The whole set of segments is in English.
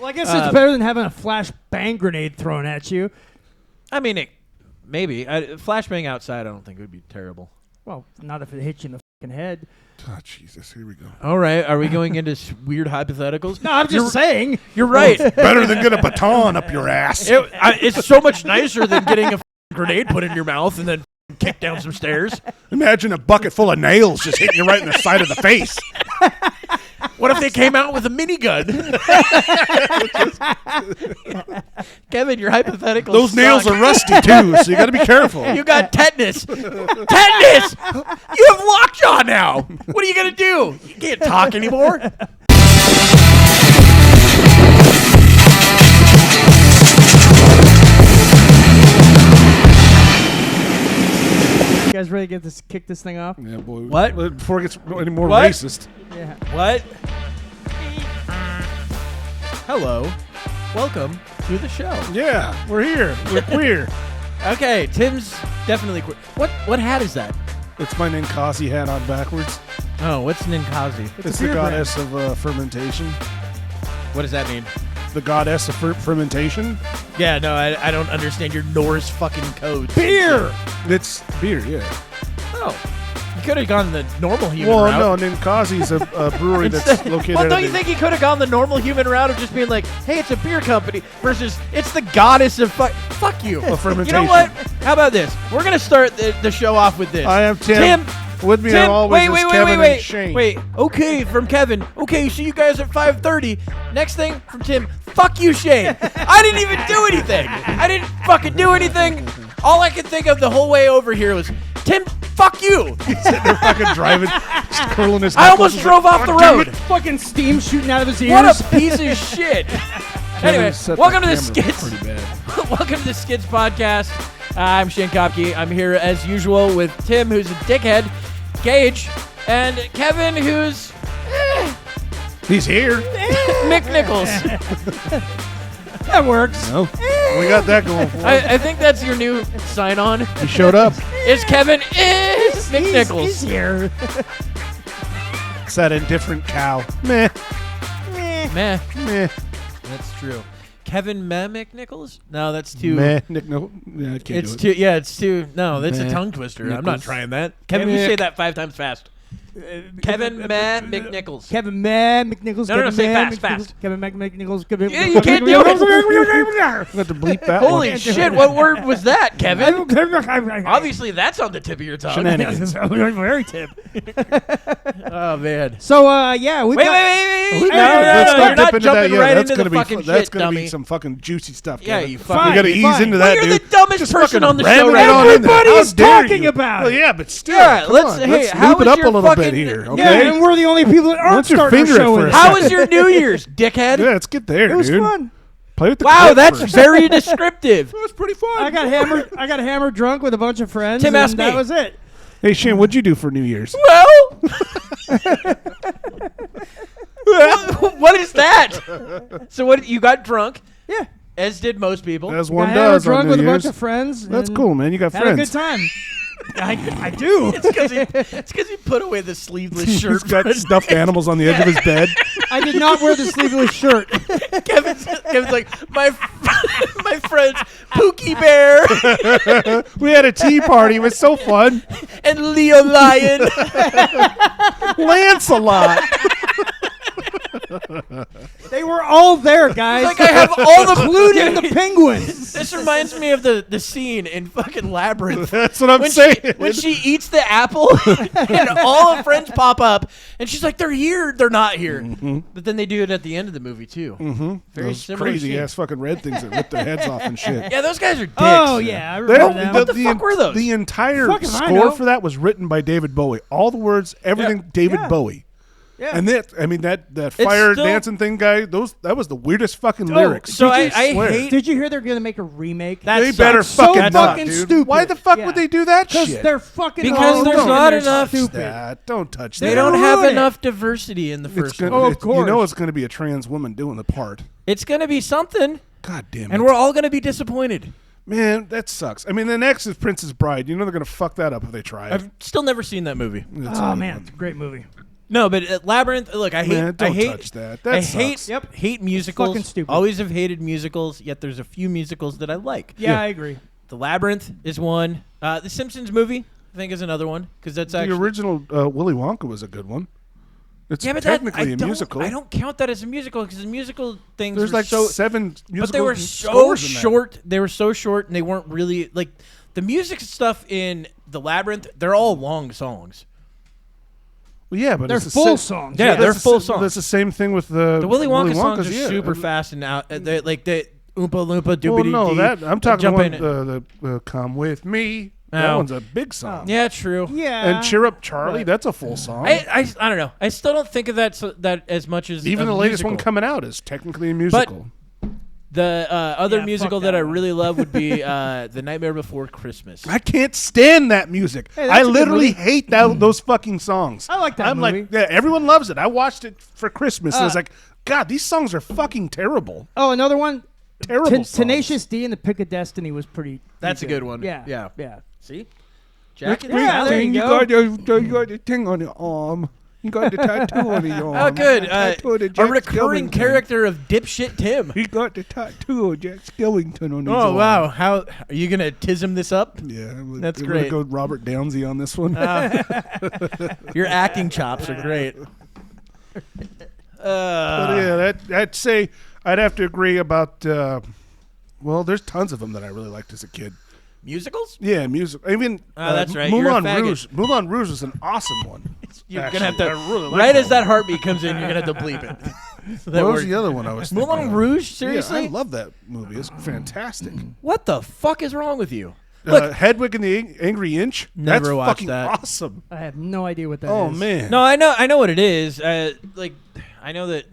Well, I guess it's better than having a flashbang grenade thrown at you. I mean, maybe. Flashbang outside, I don't think would be terrible. Well, not if it hits you in the fucking head. Oh, Jesus. Here we go. All right. Are we going into weird hypotheticals? No, I'm just saying. You're right. Better than get a baton up your ass. It's so much nicer than getting a grenade put in your mouth and then kick down some stairs. Imagine a bucket full of nails just hitting you right in the side of the face. What if they came out with a minigun? Kevin, your hypotheticals Those nails suck. are rusty, too, so you got to be careful. You got tetanus. Tetanus! You have lockjaw now. What are you going to do? You can't talk anymore. You guys ready to kick this thing off? Yeah, boy. What? Before it gets any more What? racist. Yeah. What? Hello. Welcome to the show. Yeah, we're here. We're queer. Okay, Tim's definitely queer. What hat is that? It's my Ninkasi hat on backwards. Oh, what's Ninkasi? It's a the beer brand. goddess of fermentation. What does that mean? The goddess of fermentation? Yeah, no, I don't understand your Norse fucking codes. Beer! It's beer, yeah. Oh. You could have gone the normal human Well, route. no, Ninkasi's a brewery that's located Well, at don't you think he could have gone the normal human route of just being like, hey, it's a beer company versus it's the goddess of fuck you. Of fermentation. You know what? How about this? We're going to start the show off with this. I am Tim. With me Tim, always is Kevin and Shane. Wait, okay, from Kevin. Okay, see you guys at 5:30. Next thing from Tim, fuck you, Shane. I didn't even do anything. I didn't fucking do anything. All I could think of the whole way over here was, Tim, fuck you. He's sitting there fucking driving, just curling his I knuckles. almost drove off the road. Fucking steam shooting out of his ears. What a piece of shit. Anyway, set welcome to the the camera Skids. pretty bad. Welcome to the Skids Podcast. I'm Shane Kopke. I'm here as usual with Tim, who's a dickhead, Gage, and Kevin, who's He's here. Mick Nichols. That works. No, we got that going for us. I think that's your new sign-on. He showed up. Is Kevin is Mick Nichols. He's here. It's that indifferent cow. Meh. Meh. Meh. That's true. Kevin Mick Nichols? No, that's too. Meh. Nick, no. Yeah, I can't It's do it. too. Yeah, it's too. No, that's a Meh. tongue twister. I'm not Nichols. trying that. Kevin, you say that 5 times fast. Kevin Mick Nichols. Kevin McNichols. No, Kevin say Meh, fast, McNichols, fast. Kevin McNichols. Yeah, you can't do it. I have to bleep that Holy one. shit! What word was that, Kevin? Obviously, that's on the tip of your tongue. Shenanigans. Very tip. Oh man. So, yeah, we Wait. Let's No, not you're dip not into jumping that. right That's into gonna the be fucking that's shit, gonna dummy. be some fucking juicy stuff. Yeah, Kevin. you We fucking. gotta ease fine. into Well, that, you're dude. the dumbest Just person fucking on the ram show it right on now. in there. How Everybody's dare talking you? about Well, it. yeah, but still. Yeah, come let's. on, Hey, let's how loop it was up a your little fucking? bit here. Okay. Yeah, and we're the only people that aren't What's your starting our finger at show with first? us. How was your New Year's, dickhead? Yeah, let's get there, It was dude. fun. Play with the Wow, clip that's first. very descriptive. That was pretty fun. I got hammered drunk with a bunch of friends. Tim and asked that me. was it. Hey, Shane, what'd you do for New Year's? Well, what is that? So what? You got drunk, Yeah. as did most people. As Got one hammered does drunk on with New a bunch Year's. of friends. That's and cool, man. You got Had a friends. good time. I do. It's because he put away the sleeveless shirt. He's got stuffed animals on the edge of his bed. I did not wear the sleeveless shirt. Kevin's like my friends Pookie Bear We had a tea party. It was so fun. and Leo Lion. Lancelot. They were all there, guys. Like I have all the including the penguins. This reminds me of the scene in fucking Labyrinth. That's what I'm When saying. when she eats the apple and all her friends pop up and she's like, they're here, they're not here. But then they do it at the end of the movie too. Very Those similar crazy scene. ass fucking red things that rip their heads off and shit. Yeah, those guys are dicks. Oh yeah, I remember them. What the fuck were those? The entire Fuck if I score know. for that was written by David Bowie. All the words, everything, David Yeah. Bowie. Yeah. And that fire still- dancing thing guy, that was the weirdest fucking lyrics. so I swear. hate. Did you hear they're gonna make a remake? That They sucks. better So fucking not, fucking dude. stupid. Why the fuck Yeah. would they do that Because shit? they're fucking. Because all there's dumb not and they're enough- Stupid. That. Don't touch They that. don't ruin have it. enough diversity in the It's first gonna, one. Oh, of it- You know course. it's going to be a trans woman doing the part. It's gonna be something, God damn it. and we're all gonna be disappointed. Man, that sucks. I mean, the next is Princess Bride. You know they're going to fuck that up if they try it. I've still never seen that movie. It's Oh a good man, one. it's a great movie. No, but Labyrinth. Look, I hate. Man, don't I hate. touch that. That I sucks. hate musicals. Fucking stupid. Always have hated musicals. Yet there's a few musicals that I like. Yeah, I agree. The Labyrinth is one. The Simpsons movie, I think, is another one because that's actually The original Willy Wonka was a good one. It's but technically I a don't- musical. I don't count that as a musical because the musical things There's were like so 7 musical but they were so scores in that. short. They were so short, and they weren't really like the music stuff in the Labyrinth. They're all long songs. Well, yeah, but They're it's the full sa- songs. Yeah, they're that's the full sa- songs. That's the same thing with the The Willy Wonka songs are yeah. super fast and out. Like the Oompa Loompa Doobity Well, no, Dee. that I'm talking jump about in. the Come With Me. That Oh. one's a big song. Yeah, true. Yeah. And Cheer Up Charlie, But- that's a full song. I don't know. I still don't think of that as much as Even a the latest one musical. coming out is technically a musical. The other Yeah, musical fuck that that I one. really love would be The Nightmare Before Christmas. I can't stand that music. Hey, that's I a good literally movie. hate those fucking songs. I like that I'm movie. like, yeah, everyone loves it. I watched it for Christmas. And I was Uh, like, God, these songs are fucking terrible. Oh, another one. Terrible songs. Tenacious D and the Pick of Destiny was pretty. That's a good one. Yeah. Yeah. Yeah. See? That's Jack great Yeah, there thing. you got go. you got the thing on your arm. You got the tattoo on your arm. Oh, good. Tattoo of A Jack recurring Skellington. character of dipshit Tim. He got the tattoo of Jack Skellington on his Oh arm. wow! How are you gonna tism this up? Yeah, That's I'm great. gonna go Robert Downsey on this one. Your acting chops are great. But yeah, I'd say I'd have to agree about. Well, there's tons of them that I really liked as a kid. Musicals? Yeah, music. I mean, that's right. You're a Moulin faggot. Rouge. Moulin Rouge was an awesome one. You're Actually, gonna have to. I really like Right that as that heartbeat comes in, you're gonna have to bleep it. So that What was word- the other one I was thinking Moulin of? Rouge? Seriously? Yeah, I love that movie. It's fantastic. What the fuck is wrong with you? Look, Hedwig and the Angry Inch. Never That's watched fucking that. awesome. I have no idea what that is. Oh man. no, I know what it is. Like, I know that.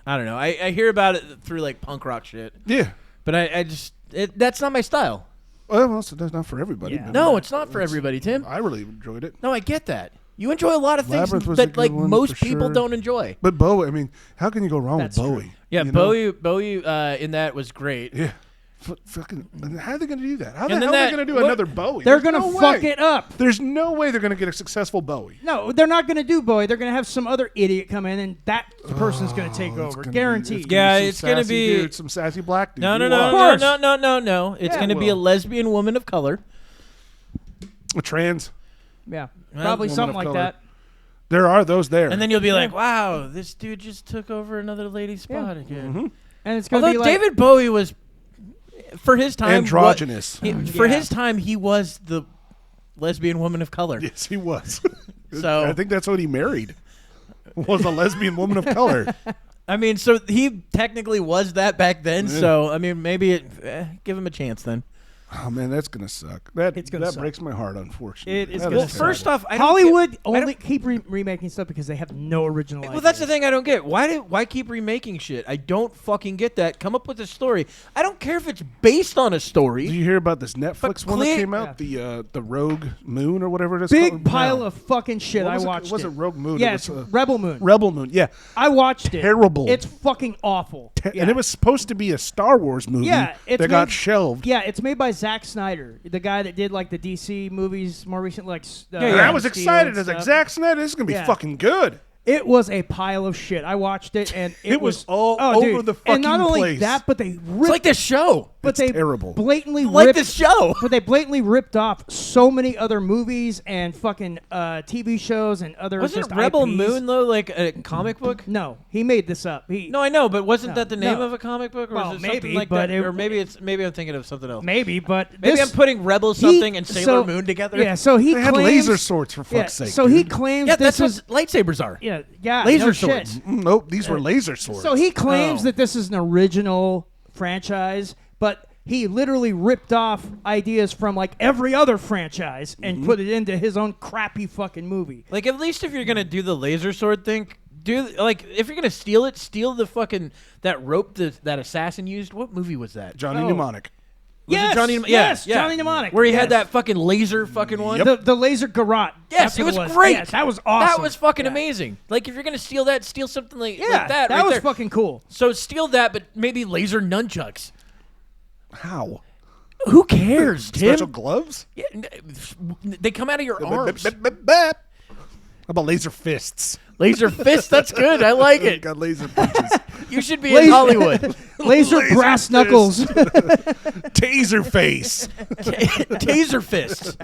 I don't know. I hear about it through like punk rock shit, Yeah. but I just that's not my style. Well, so that's not for everybody. Yeah. but No, it's not for everybody, Tim. I really enjoyed it. No, I get that. You enjoy a lot of things Labyrinth was a that good like one, most for people sure. don't enjoy. But Bowie, I mean, how can you go wrong That's with true. Bowie? Yeah, You know? Bowie in that was great. Yeah. Fucking. How are they going to do that? How the And hell then are they going to do what- another Bowie? They're There's gonna no fuck way. it up. There's no way they're going to get a successful Bowie. No, they're not going to do Bowie. They're going to have some other idiot come in, and that person's going to take It's over, gonna be- guaranteed. Yeah, some it's gonna sassy be- dude, some sassy black dude. No. course. It's Yeah, going to be a well. lesbian woman of color. A trans. Yeah, Well, probably woman something of like color. that. There are those there. And then you'll be like, wow, this dude just took over another lady's spot again. And it's going to Although be like David Bowie was, for his time, androgynous. for Yeah. his time, he was the lesbian woman of color. Yes, he was. So- I think that's what he married. Was a lesbian woman of color. I mean, so he technically was that back then. So, I mean, maybe give him a chance then. Oh man, that's gonna suck. That It's gonna that suck. breaks my heart, unfortunately. It is That gonna Well, suck. first off, I don't Hollywood get- I don't- only keep remaking stuff because they have no original Well, ideas. that's the thing I don't get. Why keep remaking shit? I don't fucking get that. Come up with a story. I don't care if it's based on a Did story. you hear about this Netflix one that clear- came out? The Rogue Moon or whatever it is Big called? pile No. of fucking shit. What I was it? watched It wasn't Rogue Moon. Yeah, It it's was, Rebel Moon. Rebel Moon. Yeah. I watched it. Terrible. It's fucking awful. Yeah. And it was supposed to be a Star Wars movie Yeah, it's that got made- shelved. Yeah, it's made by Zack Snyder, the guy that did like the DC movies more recently. Like, And I was Man of Steel excited. and I was like, stuff. Zack Snyder, this is going to be Yeah. fucking good. It was a pile of shit. I watched it, and It was all dude. over the And not fucking only place. that, but they It's ripped. like this show. but It's they terrible. blatantly Like ripped this show. But they blatantly ripped off so many other movies and fucking TV shows and other. Wasn't just Rebel IPs. Moon though like a comic book? No, he made this up. He No, I know, but wasn't No, that the name no. of a comic book, or Well, was it something maybe, like but that? it- Or maybe I'm thinking of something else. maybe, but Maybe this, I'm putting Rebel he- something and Sailor so- Moon together. Yeah, so he They had claims, laser swords, for fuck's sake. So he dude. claims Yeah, this that's is what lightsabers are. yeah Laser no swords. shit. Nope, these were laser swords. So he claims Oh. that this is an original franchise, but he literally ripped off ideas from like every other franchise and Mm-hmm. put it into his own crappy fucking movie. Like at least if you're gonna do the laser sword thing, do like if you're gonna steal it, steal the fucking that rope that assassin used. What movie was that? Johnny Oh. Mnemonic. Was it Yes, Johnny, yes, yeah. Johnny Mnemonic. Where he Yes. had that fucking laser fucking one. The laser garrote. Yes, That's it what was great. Yes, that was awesome. That was fucking Yeah. amazing. Like if you're gonna steal that, steal something like Yeah, that. that right was there. fucking cool. So steal that, but maybe laser nunchucks. How? Who cares, Tim? Special gloves? Yeah, they come out of your arms. How about laser fists? Laser fist. That's good. I like it. Got laser punches. You should be in Hollywood. Laser brass fist. knuckles. Taser face. Taser fist.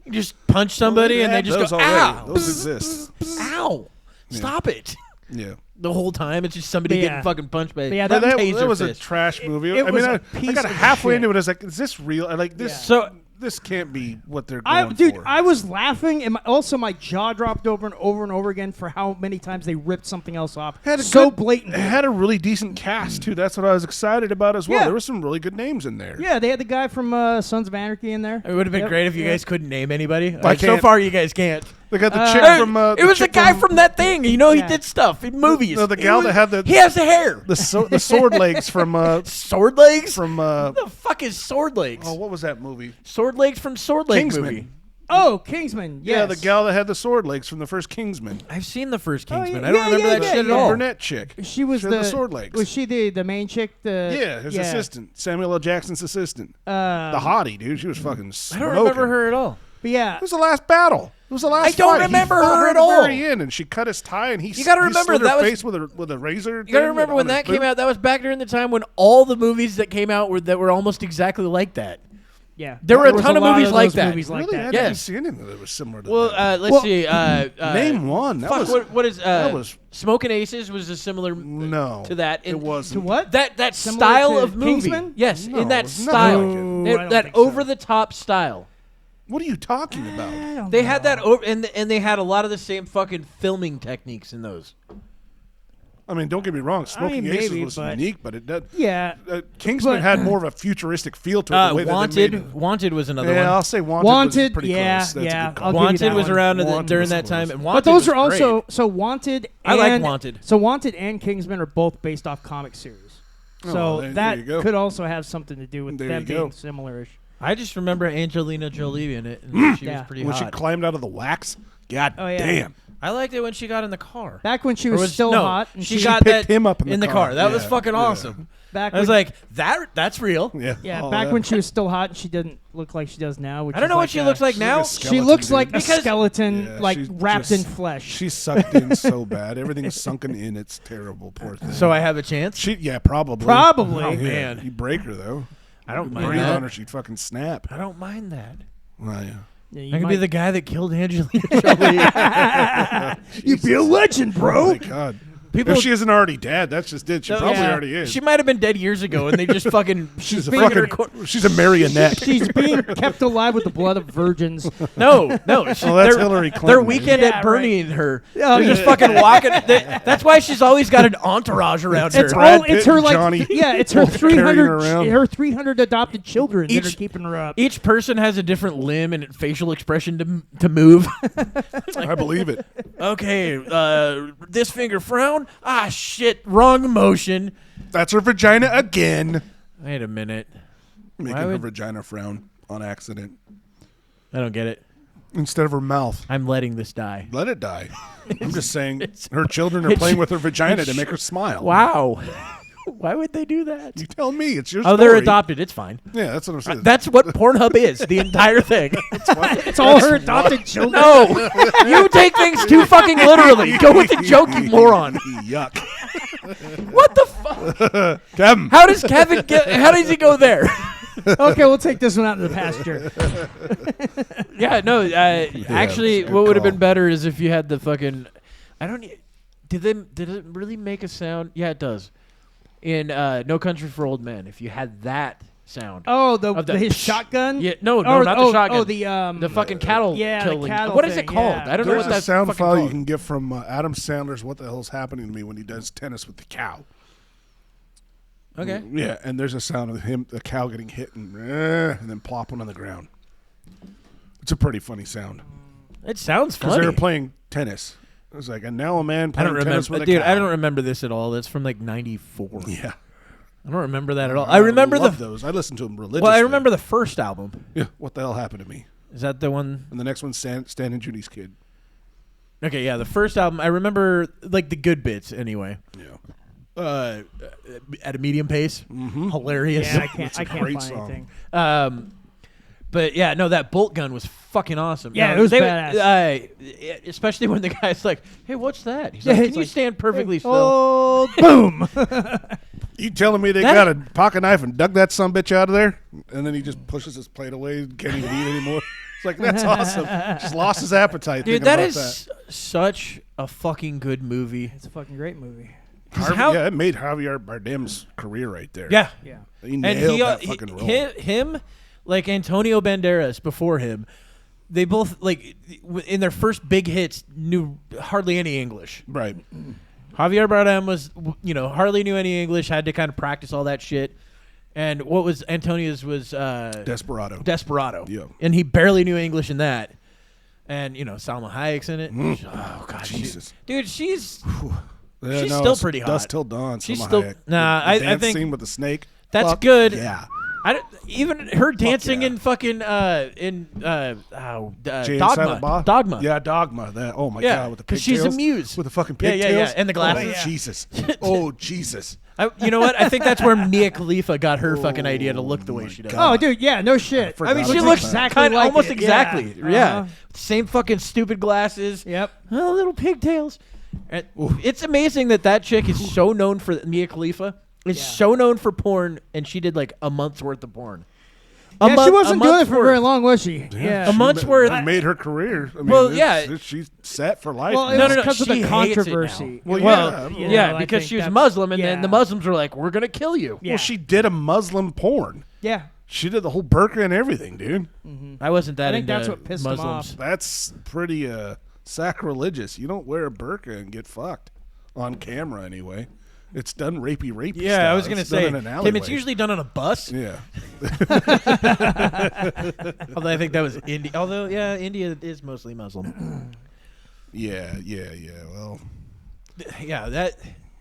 You just punch somebody and they just go, ow. Those exist. Ow. Stop it. Yeah. The whole time it's just somebody getting fucking punched by yeah, But that taser was fist. a trash movie. It I was mean, a I piece got of halfway shit. into it. I was like, is this real? I like this. So this can't be what they're going Dude, for. I was laughing, and also my jaw dropped over and over and over again for how many times they ripped something else off. So blatant. It had a really decent cast too. That's what I was excited about as well. Yeah. There were some really good names in there. Yeah, they had the guy from Sons of Anarchy in there. it would have been great if you guys couldn't name anybody. So can't. far, you guys can't. They got the chick from. It was the guy from that thing. You know, he did stuff in movies. No, the gal that had the. He has the hair. The sword legs from. Sword legs? From. What the fuck is sword legs? Oh, what was that movie? Sword legs from Sword Leg Kingsman. movie. Oh, Kingsman. Yes. Yeah, the gal that had the sword legs from the first Kingsman. I've seen the first Oh, Kingsman. yeah, I don't remember that shit at The all. brunette chick. She was had the sword legs. Was she the main chick? His assistant, Samuel L. Jackson's assistant. The The hottie, dude. She was fucking I smoking. don't remember her at all. But yeah, It was the last battle. It was the last. I don't fight. remember He fought her at at the all. very end, and she cut his tie, and he. You gotta he remember, slit that her was- face with a razor. You gotta remember when that came out. That was back during the time when all the movies that came out were almost exactly like that. yeah. There were a was ton of lot movies like those that. movies like Really, I that. didn't Yes. see anything that was similar to Well, that. let's see. Name one. That Fuck, was what is that was Smoking Aces was a similar no to that. It wasn't. To what? That Similar style to of movie. Kingsman? Yes, No, in that it's not style. like it. No, I don't that think so. over the top style. What are you talking about? I don't They know. had that over, and they had a lot of the same fucking filming techniques in those. I mean, don't get me wrong. Smoking Aces maybe, was but- unique, but it did. Yeah. Kingsman But- had more of a futuristic feel to it. The way that they made it. Wanted was another Yeah, one. I'll say Wanted. Wanted, was pretty yeah, close. That's yeah, a good call. I'll give you Wanted that was one. around Wanted during was that close. time, and Wanted But those was are also great. so Wanted. I like and- Wanted. So Wanted and Kingsman are both based off comic series. Oh, So there that you go. could also have something to do with There them you go. being similar-ish. I just remember Angelina Jolie in it, and she was Yeah. pretty When she hot. climbed out of the wax. God Oh, yeah. damn. I liked it when she got in the car. Back when she Or was still no, hot, and she she got picked that him up in the car. car. That was Yeah, fucking yeah. awesome. back I was when, like, that's real. Yeah. yeah, Oh, back that- when she was still hot, and she didn't look like she does now. Which I don't is know like what she a- looks like She's now. like a She skeleton, looks dude. like a Because- skeleton, Yeah, like she's wrapped in just- flesh. She's sucked in so bad. Everything's sunken in. It's terrible. Poor thing. So I have a chance. Yeah, probably. Probably. Oh, Yeah, man. You break her though. I don't You mind breathe that. on her, she'd fucking snap. I don't mind that. Well, yeah. Yeah, I could be might- the guy that killed Angelina Jolie. You'd be a legend, Oh bro. my god. People- If she isn't already dead, that's just it. She probably yeah. already is. She might have been dead years ago, and they just fucking. she's a being- fucking. She's a marionette. She's being kept alive with the blood of virgins. No. She, Oh, that's they're- Hillary Clinton. Their weekend Yeah, at Bernie and her. Oh, They're just yeah. fucking walking. That's why she's always got an entourage around her. It's Brad all. It's Pitt her and like. Johnny Yeah, it's her carrying her 300. around. Her 300 adopted children that Each- are keeping her up. Each person has a different limb and facial expression to move. I believe it. Okay, this finger frown. Ah, shit, wrong motion. That's her vagina again. Wait a minute. Making Why her would- vagina frown on accident I don't get it. instead of her mouth. I'm letting this die. Let it die. I'm just saying her children are playing with her vagina to make her smile. Wow. Why would they do that? You tell me. It's your Oh, story. they're adopted. It's fine. Yeah, that's what I'm saying. That's what Pornhub is. The entire thing. It's all her adopted children. No, you take things too fucking literally. Go with the joke, you moron. Yuck. What the fuck? Kevin. How does Kevin get? How does he go there? Okay, we'll take this one out in the pasture. Yeah, no. Actually, good what would have call. been better is if you had the fucking. I don't. Did it really make a sound? Yeah, it does. In No Country for Old Men, if you had that sound. Oh, Of the his psh. shotgun. Yeah, no, Oh, not oh, the shotgun. Oh, the fucking cattle yeah, the killing. cattle What is thing, it called? yeah. I don't know There's what a that's sound fucking file you called. can get from Adam Sandler's What the Hell's Happening to Me when he does tennis with the cow. Okay. Yeah, and there's a sound of him, the cow getting hit and then plopping on the ground. It's a pretty funny sound. It sounds Because they funny. were playing tennis. It was like, and now a man I playing don't tennis remember, with a dude. cow. I don't remember this at all. That's from like '94. Yeah. I don't remember that at all. I remember love the. those. I listened to them religiously. Well, I remember the first album. Yeah, What the Hell Happened to Me? Is that the one? And the next one's Stan and Judy's Kid. Okay, yeah, the first album. I remember like the good bits anyway. Yeah. At a medium pace, hilarious. Yeah, I can't. It's a I can't great find song. anything. But yeah, no, that bolt gun was fucking awesome. Yeah, No, it was badass. Especially when the guy's like, "Hey, what's that?" He's like, Yeah, "Can it's you like, stand perfectly still?" Oh, boom! You telling me they That- got a pocket knife and dug that sumbitch out of there, and then he just pushes his plate away, can't even eat anymore? It's like, that's awesome. Just lost his appetite. Dude, thinking that about is such a fucking good movie. It's a fucking great movie. Yeah, it made Javier Bardem's career right there. Yeah, Yeah. He and nailed that fucking role. him, like Antonio Banderas before him, they both like in their first big hits knew hardly any English. Right. Javier Bardem was, hardly knew any English, had to kind of practice all that shit. And what was Antonio's was Desperado. Desperado. Yeah. And he barely knew English in that. And, Salma Hayek's in it. Oh, God. Jesus. Dude, she's Yeah, she's no, still it's pretty hot. Dust till dawn. She's Salma still- Hayek. Nah, The I dance think scene with the snake. that's Fuck good. Yeah. Even her dancing yeah. in fucking Jay and Dogma. Silent Bob? Dogma. Yeah, Dogma. That. Oh my Yeah, god, with the 'cause she's a pigtails. muse. With the fucking Yeah, pigtails. yeah, yeah, and the glasses. Oh, Yeah. Jesus. Oh Jesus. You know what? I think that's where Mia Khalifa got her fucking idea to look the way she does. Oh, dude, yeah, no shit. forgot I mean, she about looks that. exactly kind of like almost it. exactly. Yeah. Yeah. Uh-huh. Same fucking stupid glasses. Yep. Oh, little pigtails. And it's amazing that chick is so known for Mia Khalifa. Is Yeah. so known for porn, and she did like a month's worth of porn. Yeah, she wasn't doing it for worth. very long, was she? Yeah. A month's worth. That made her career. I mean, Well, yeah. She's set for life. Well, now. it No, was no, no. because of She the hates it now. controversy. Well, Well, yeah. yeah, I because think she was that's- Muslim, and then yeah. the Muslims were like, "We're gonna kill you." Yeah. Well, she did a Muslim porn. Yeah. She did the whole burqa and everything, dude. I wasn't that I think into that's what pissed him Muslims. off. That's pretty sacrilegious. You don't wear a burqa and get fucked on camera anyway. It's done rapey Yeah, style. I was gonna It's done say, in an Tim, alleyway. it's usually done on a bus. Yeah. Although I think that was India. Although, yeah, India is mostly Muslim. Yeah. Well, Yeah, that.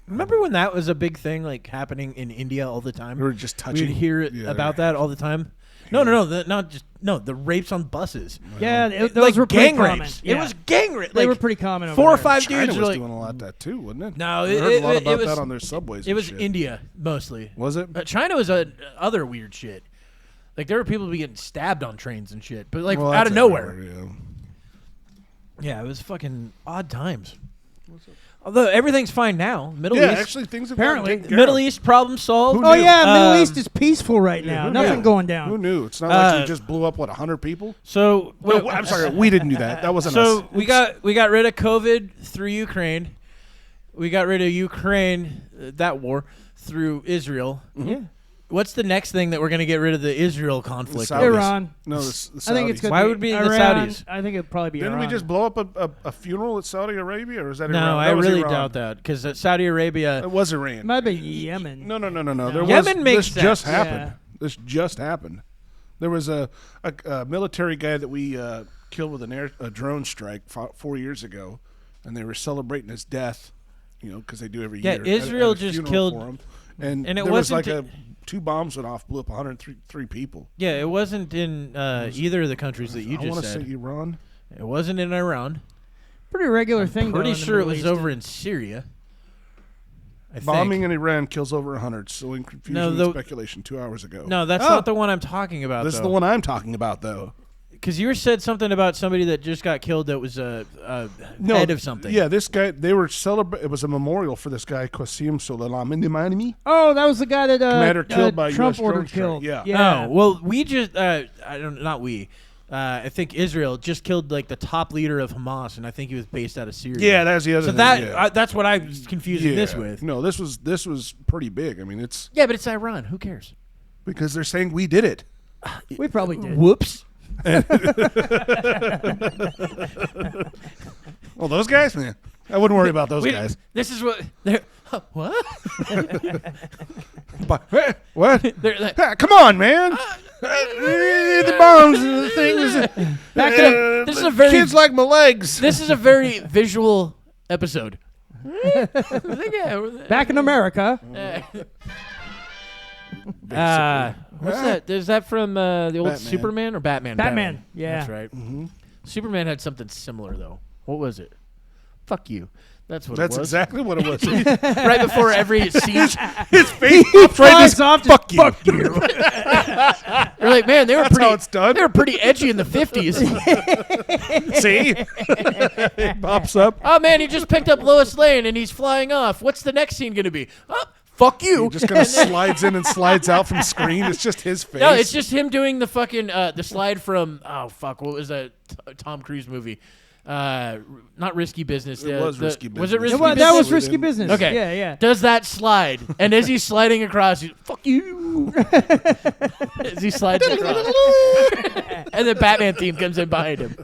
Remember when that was a big thing, like happening in India all the time? we were just touching. We'd hear about that all the time. No, the rapes on buses. Yeah, those like were pretty gang common. rapes. Yeah. It was gang rape. They Like, were pretty common over 4 or there. 5 China dudes was were like, doing a lot of that too, wasn't it? No, I heard a lot it about was- that on their subways. it and was shit. India mostly. Was it? China was other weird shit. Like there were people be getting stabbed on trains and shit, but like Well, out that's of nowhere. everywhere, Yeah, it was fucking odd times. Although everything's fine now. Middle Yeah, East, actually, things have Apparently. gotten taken care Middle of. East problem solved. Who Oh knew? yeah, Middle East Um, is peaceful right now. who Nothing knew? going Who down. knew? It's not like Uh, you just blew up 100 people. So No, I'm sorry, we didn't do that. That wasn't So us. we got rid of COVID through Ukraine. We got rid of Ukraine, that war, through Israel. Yeah. What's the next thing that we're going to get rid of the Israel conflict? Saudis. over? Iran. No, the Saudis. I think it's good. Why would it be the Iran. Saudis? I think it'd probably be Didn't Iran. we just blow up a funeral at Saudi Arabia, or is that No, Iran? I That was really Iran. doubt that because Saudi Arabia. It was Iran. It might be Yemen. No. There Yemen was, makes this just sense. happened. Yeah. This just happened. There was a military guy that we killed with a drone strike 4 years ago, and they were celebrating his death. Because they do every Yeah, year. Israel at a just funeral killed- for him. And it there was wasn't like 2 bombs went off, blew up 103 people. Yeah, it wasn't in either of the countries that you I want just to said. say Iran. It wasn't in Iran. Pretty regular thing. Pretty though, in the sure it Middle was East. over in Syria. I Bombing think. in Iran kills over 100. So in confusion No, and the- speculation 2 hours ago. No, that's Oh. not the one I'm talking about. This is the one I'm talking about, though. Because you said something about somebody that just got killed that was a head of something. Yeah, this guy, they were celebrating. It was a memorial for this guy, Qasim Soleimani. Oh, that was the guy that Commander killed by Trump US drone ordered strike. killed. Yeah. Oh, well, we just not we. I think Israel just killed like the top leader of Hamas, and I think he was based out of Syria. Yeah, that's the other So thing. that yeah. that's what I was confusing this with. No, this was pretty big. I mean, it's Yeah, but it's Iran. Who cares? because they're saying we did it. We probably did. Whoops. Well, those guys, man, I wouldn't worry about those Wait, guys. This is what they're. What? But, what? They're like, Ah, come on, man. The bombs and the things. This is a very- kids like my legs. this is a very visual episode. Yeah. Back in America. What's that? Is that from the old Batman. Superman or Batman? Batman, yeah. That's right. Superman had something similar though. What was it? Fuck you. That's what That's it was. exactly what it was. Right before every scene. His face He popped right in his flies off. fuck you. You're like, man, they were That's pretty. how it's done. They were pretty edgy in the 50s. See? It pops up. Oh man, he just picked up Lois Lane and he's flying off. What's the next scene gonna be? Oh, fuck you. He just kind of slides in and slides out from screen. It's just his face. No, it's just him doing the fucking the slide from what was that Tom Cruise movie? Not Risky Business. It was Risky Was it Business. Risky Business? That was Risky Business. Okay. Yeah, yeah. Does that slide? And as he's sliding across, he's fuck you. As he slides across. And the Batman theme comes in behind him.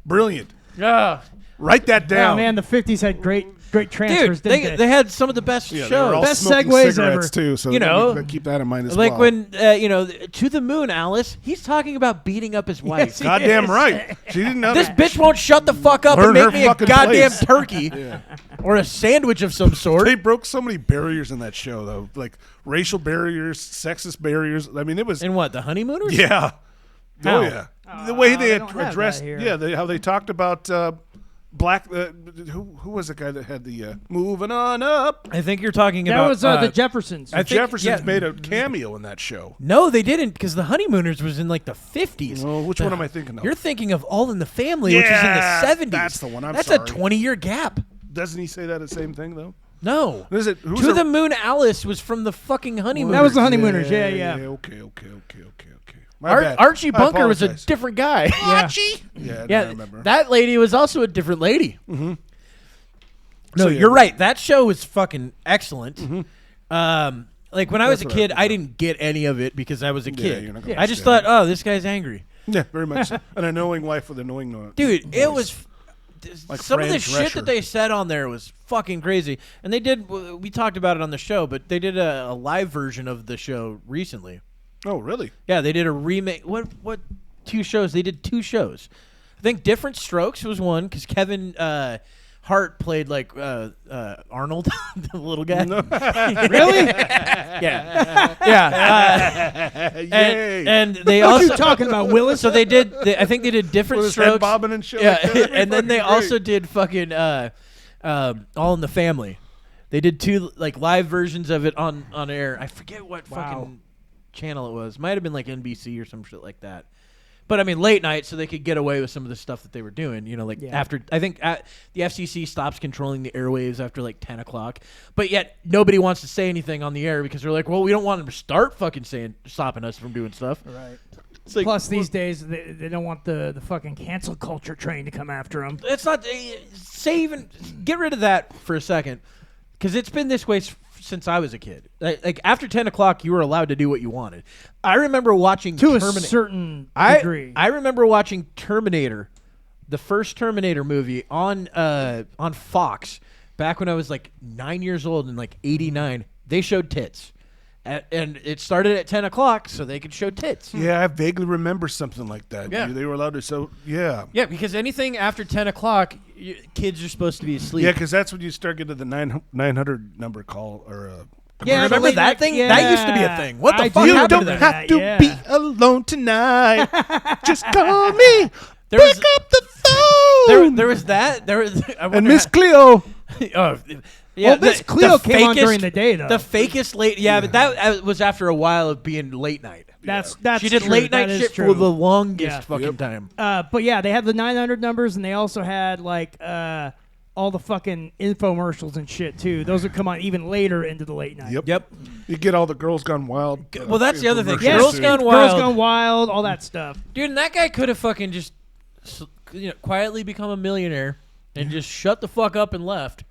Brilliant. Yeah. Write that down. Oh man, the 50s had great transfers, Dude, didn't they had some of the best Yeah, they were all shows. Best smoking segues cigarettes ever. too, so You know, keep that in mind as Like well. when, To the Moon, Alice, he's talking about beating up his wife. Yes, he Goddamn is. right. She didn't know This that. bitch won't shut the fuck up Learn and her make me a fucking goddamn place. turkey or a sandwich of some sort. They broke so many barriers in that show, though. Like racial barriers, sexist barriers. I mean, it was. And what, the honeymooners? Yeah. How? Oh, yeah. The way they they had don't have addressed. that here. Yeah, how they talked about black. Who was the guy that had the moving on up? I think you're talking That about was the Jeffersons. I think- Jeffersons yeah. made a cameo in that show. No, they didn't, because the honeymooners was in like the 50s. Oh, which one am I thinking of? You're thinking of All in the Family, which is in Yeah, the 70s. that's the one. I'm That's sorry. a 20-year gap. Doesn't he say that the same thing though? No. Is it? Who's To the Moon, Alice was from the fucking honeymooners. That was the honeymooners. Yeah. Okay. My bad. Archie I Bunker was a apologize. different guy. Archie. Yeah, I Yeah, remember. that lady was also a different lady. Mm-hmm. No, So, yeah. you're right. That show was fucking excellent. Mm-hmm. Like when I was a That's what kid, I I didn't get any of it because I was a kid. you're not gonna I just understand thought, oh, this guy's angry. Yeah, very much. So. An annoying wife with an annoying noise. Dude, it was Like some of Fran the shit Drescher. that they said on there was fucking crazy. And they did. We talked about it on the show, but they did a live version of the show recently. Oh, really? Yeah, they did a remake. What 2 shows? They did 2 shows. I think Different Strokes was one because Kevin Hart played like Arnold, the little guy. Really? Yeah, yeah. Yay. And they What also you talking about, Willis? So they did. I think they did Different With his head Strokes. bobbing and shit. Yeah, like that. That'd be and then they fucking also great. did fucking All in the Family. They did 2 like live versions of it on air. I forget what fucking channel it was. Might have been like NBC or some shit like that. But I mean, late night, so they could get away with some of the stuff that they were doing. You know, like after I think the FCC stops controlling the airwaves after like 10 o'clock. But yet nobody wants to say anything on the air because they're like, well, we don't want them to start fucking stopping us from doing stuff. Right. It's like, Plus, these days, they don't want the fucking cancel culture train to come after them. it's not get rid of that for a second, because it's been this way since I was a kid. Like after 10 o'clock, you were allowed to do what you wanted. I remember watching To a Terminator. certain degree. I remember watching Terminator, the first Terminator movie on Fox back when I was like 9 years old in like '89. They showed tits. And it started at 10 o'clock so they could show tits. Yeah, I vaguely remember something like that. Yeah. They were allowed to. So yeah. Yeah, because anything after 10 o'clock, kids are supposed to be asleep. Yeah, because that's when you start getting to the 900 number call or. Yeah, Remember late that night- thing? yeah. That used to be a thing. What the I fuck do happened to remember that? have to yeah. be alone tonight. Just call me. There was- Pick up the phone. There was that. There was I and wonder Miss how- Cleo. Oh, yeah, Well, Miss Cleo came on during the day, though. The fakest late, yeah, but that was after a while of being late night. That's She did true. late night That is shit true. for the longest Yeah. fucking time. But yeah, they had the 900 numbers, and they also had like all the fucking infomercials and shit too. Those would come on even later into the late night. Yep. You get all the Girls Gone Wild. Well, that's the other thing. Yes, Girls Gone Wild. Girls Gone Wild, all that stuff. Dude, and that guy could have fucking just quietly become a millionaire and just shut the fuck up and left.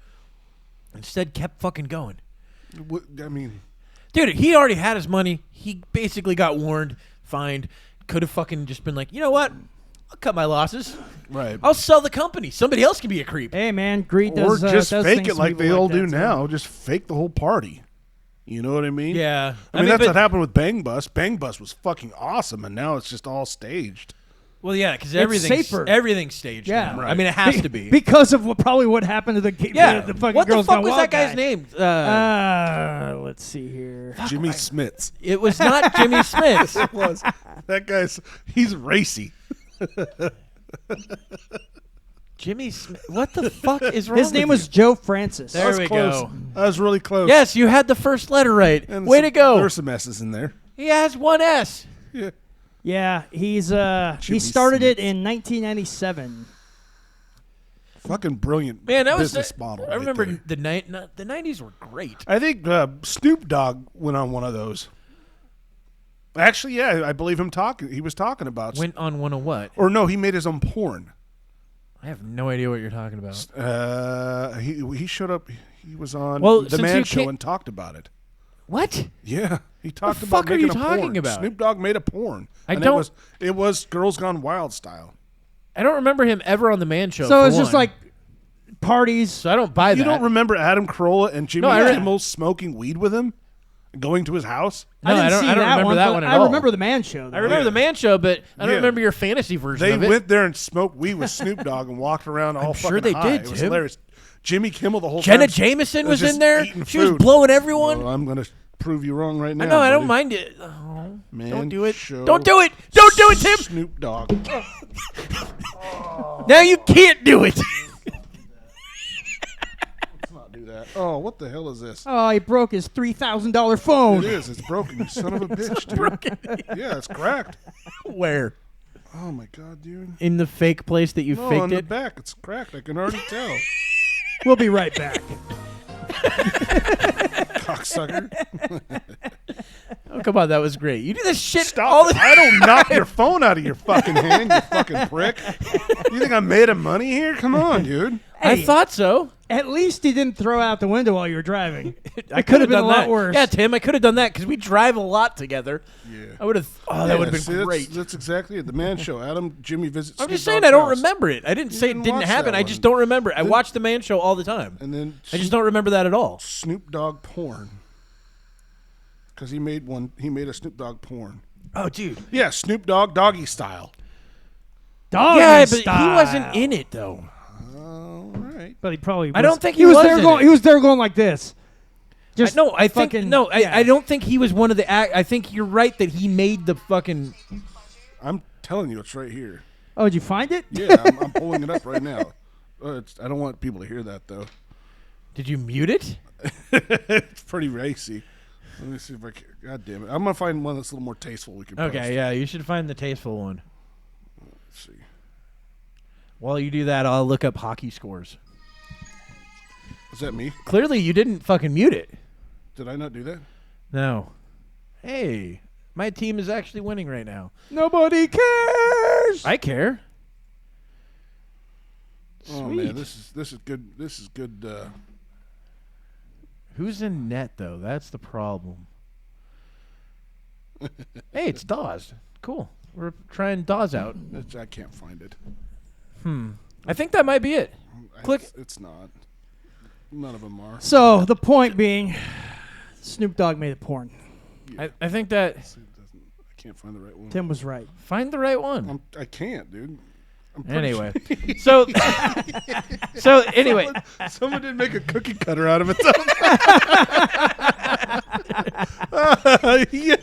Instead, kept fucking going. I mean, Dude, he already had his money. He basically got warned, fined. Could have fucking just been like, you know what? I'll cut my losses. right. I'll sell the company. Somebody else can be a creep. Hey man, greed Or does just does fake things it to like people they all that, do so. now. Just fake the whole party. You know what I mean? Yeah. I mean, that's but- what happened with Bang Bus. Bang Bus was fucking awesome, and now it's just all staged. Well, yeah, because It's safer. everything's staged. Yeah. now. Right. I mean, it has to be. because of probably what happened to the Yeah. the fucking What the Girls fuck Gone was Wild that guy's guy. name? Let's see here. Jimmy Smits. It was not Jimmy Smith. was. That guy's, he's racy. Jimmy Smith. What the fuck is wrong His name with was Joe Francis. There That was we close. go. That was really close. Yes, you had the first letter right. And Way some- to go. There were some S's in there. He has one S. Yeah. Yeah, he Jimmy started it Smith. in 1997. Fucking brilliant Man, that was business model. I right remember there. the 90s were great. I think Snoop Dogg went on one of those. Actually, yeah, I believe him talking. He was talking about. Went on one of what? Or no, he made his own porn. I have no idea what you're talking about. He showed up. He was on Well, the since Man you Show can't- and talked about it. What? Yeah, he talked The about fuck are making you a talking porn. about? Snoop Dogg made a porn. I and don't- It was Girls Gone Wild style. I don't remember him ever on the Man Show. So for it's just one. like parties. So I don't buy You that. don't remember Adam Carolla and Jimmy No, I re- Kimmel smoking weed with him, going to his house? No, I don't see remember that one, that but one at I all. remember the Man Show. Though. I remember the Man Show, but I don't Yeah. remember your fantasy version They of it. went there and smoked weed with Snoop Dogg and walked around all sure fucking they high. did, It was Tim. hilarious. Jimmy Kimmel the whole Jenna time. Jameson was just in there. eating She was food. blowing everyone. Well, I'm gonna prove you wrong right now. I know. I don't buddy. mind it. Oh, Man don't do it. Show Don't do it. Don't do it, Tim. Snoop Dogg. Now you can't do it. Let's not do that. Oh, what the hell is this? Oh, he broke his $3,000 phone. It is. It's broken. You son of a bitch, dude. Yeah, it's cracked. Where? Oh my god, dude. In the fake place that you No, faked on the it. back, it's cracked. I can already tell. We'll be right back. Cocksucker. Oh, come on, that was great. You do this shit Stop all it. the I don't knock your phone out of your fucking hand, you fucking prick. You think I made of money here? Come on, dude. I Hey. thought so. At least he didn't throw out the window while you were driving. I could have been done a lot that. worse. Yeah, Tim, I could have done that because we drive a lot together. Yeah. I would have. Oh, that would have see, been that's- great. That's exactly it. The Man Show. Jimmy visits. I'm Snoop just saying Dogg's I don't house. remember it. I didn't say it didn't didn't watch happen. that I just one. don't remember. I Then- watch the Man Show all the time. And then I just don't remember that at all. Snoop Dogg porn. Because he made a Snoop Dogg porn. Oh, dude. Yeah, Snoop Dogg doggy style. Doggy Yeah, but style. he wasn't in it though. All right. But he probably. I was. don't think he was there in going. it. He was there going like this. Just No, I think fucking- no. yeah. I don't think he was one of the. I think you're right that he made the fucking. I'm telling you, it's right here. Oh, did you find it? Yeah, I'm pulling it up right now. I don't want people to hear that, though. Did you mute it? It's pretty racy. Let me see if I can. God damn it. I'm going to find one that's a little more tasteful we can post. Okay, yeah, you should find the tasteful one. Let's see. While you do that, I'll look up hockey scores. Is that me? Clearly, you didn't fucking mute it. Did I not do that? No. Hey, my team is actually winning right now. Nobody cares. I care. Oh, Sweet. man. This is good. This is good. Who's in net though? That's the problem. Hey, it's Dawes. Cool. We're trying Dawes out. I can't find it. I think that might be it. Click. It's not. None of them are. So the point being, Snoop Dogg made a porn. I think that. I can't find the right one. Tim was right. Find the right one. I can't, dude. I'm pretty Anyway, so anyway, Someone did make a cookie cutter out of it. Yeah.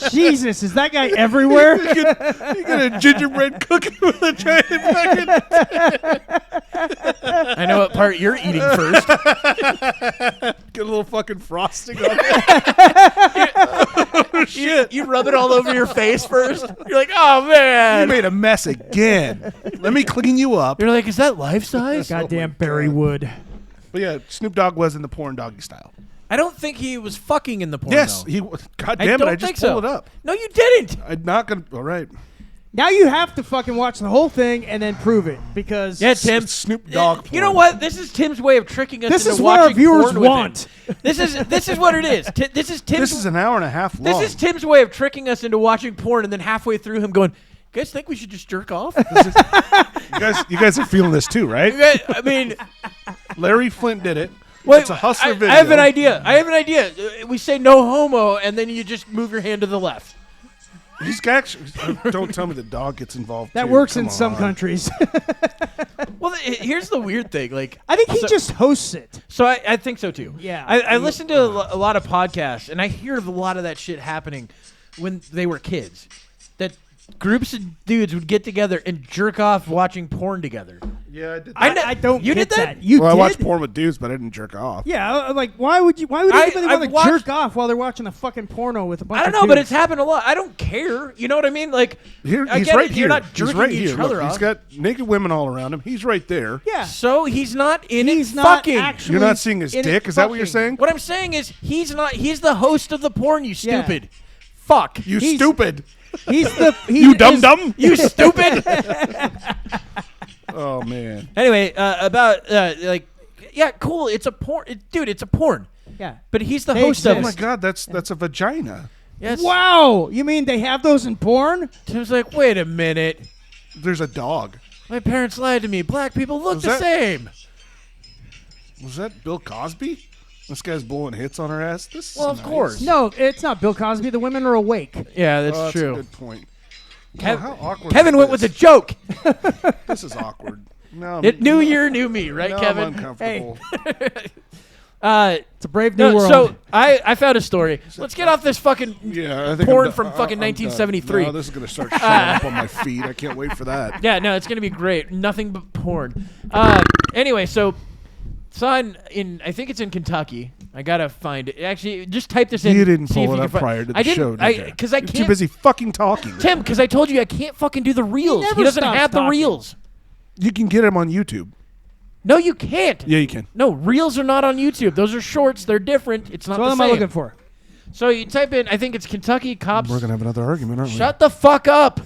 Jesus, is that guy everywhere? You get a gingerbread cookie with a giant fucking. I know what part you're eating first. Get a little fucking frosting on it. Shit, you rub it all over your face first. You're like, oh man. You made a mess again. Let me clean you up. You're like, is that life size? Goddamn Barry Wood. But yeah, Snoop Dogg was in the porn doggy style. I don't think he was fucking in the porn. Yes, though. he was. God I damn it! don't I just think so. pulled it up. No, you didn't. I'm not gonna. All right. Now you have to fucking watch the whole thing and then prove it because Yeah, Tim. Snoop Dogg. You know porn. what? This is Tim's way of tricking us This into is what our watching viewers porn with want. him. This is what it is. This is Tim's. This is an hour and a half long. This is Tim's way of tricking us into watching porn, and then halfway through him going, "You guys think we should just jerk off?" you guys are feeling this too, right? I mean, Larry Flint did it. wait, It's a hustler video. I have an idea. We say no homo, and then you just move your hand to the left. He's actually. Don't tell me the dog gets involved. that too. works Come in some on. countries. Well, here's the weird thing. Like, I think he just hosts it. so I think so too. Yeah. I listen to a lot of podcasts, and I hear of a lot of that shit happening when they were kids. That groups of dudes would get together and jerk off watching porn together. Yeah, I did. I don't You get did that? You Well, I did? watched porn with dudes, but I didn't jerk off. Yeah, like why would anybody I've want to watched- jerk off while they're watching a fucking porno with a bunch I don't of know, dudes? but it's happened a lot. I don't care. You know what I mean? Like, Here, I he's get right it. here. You're not He's jerking right each here. other Look, off. he's got naked women all around him. He's right there. Yeah. So he's not in He's it not fucking. actually You're not seeing his in it dick? Is that what you're fucking. saying? What I'm saying is he's not. He's the host of the porn. You Yeah. stupid. Fuck. You He's- stupid. He's the You dumb dumb. You stupid. Oh man. Anyway, about like, yeah, cool. It's a porn, dude. It's a porn. Yeah. But he's the They host of Oh it. my exist. God, that's a vagina. Yes. Wow. You mean they have those in porn? Tim's like, wait a minute. There's a dog. My parents lied to me. Black people look Was the that- same. Was that Bill Cosby? This guy's blowing hits on her ass. This is Well, of nice. course. No, it's not Bill Cosby. The women are awake. Yeah, Oh, that's that's a true. good point. Kev- Oh, how awkward. Kevin is went with a this? joke. This is awkward. No, New year, new me, right, now Kevin? I'm uncomfortable. It's a brave new No, world. so I found a story. Let's get off this fucking. Yeah, I think Porn I'm from fucking I'm done. 1973. No, this is gonna start showing up on my feed. I can't wait for that. Yeah, no, it's gonna be great. Nothing but porn. Anyway, so saw in I think it's in Kentucky. I gotta find it. Actually, just type this in. You didn't see if pull it you up can prior to the I didn't, show, did you? Because I You're can't. too busy fucking talking. Tim, because I told you I can't fucking do the reels. never He doesn't stops have the talking. reels. You can get him on YouTube. No, you can't. Yeah, you can. No, reels are not on YouTube. Those are shorts. They're different. It's not so what the am same. I looking for? So you type in. I think it's Kentucky cops. We're gonna have another argument, aren't Shut the fuck up.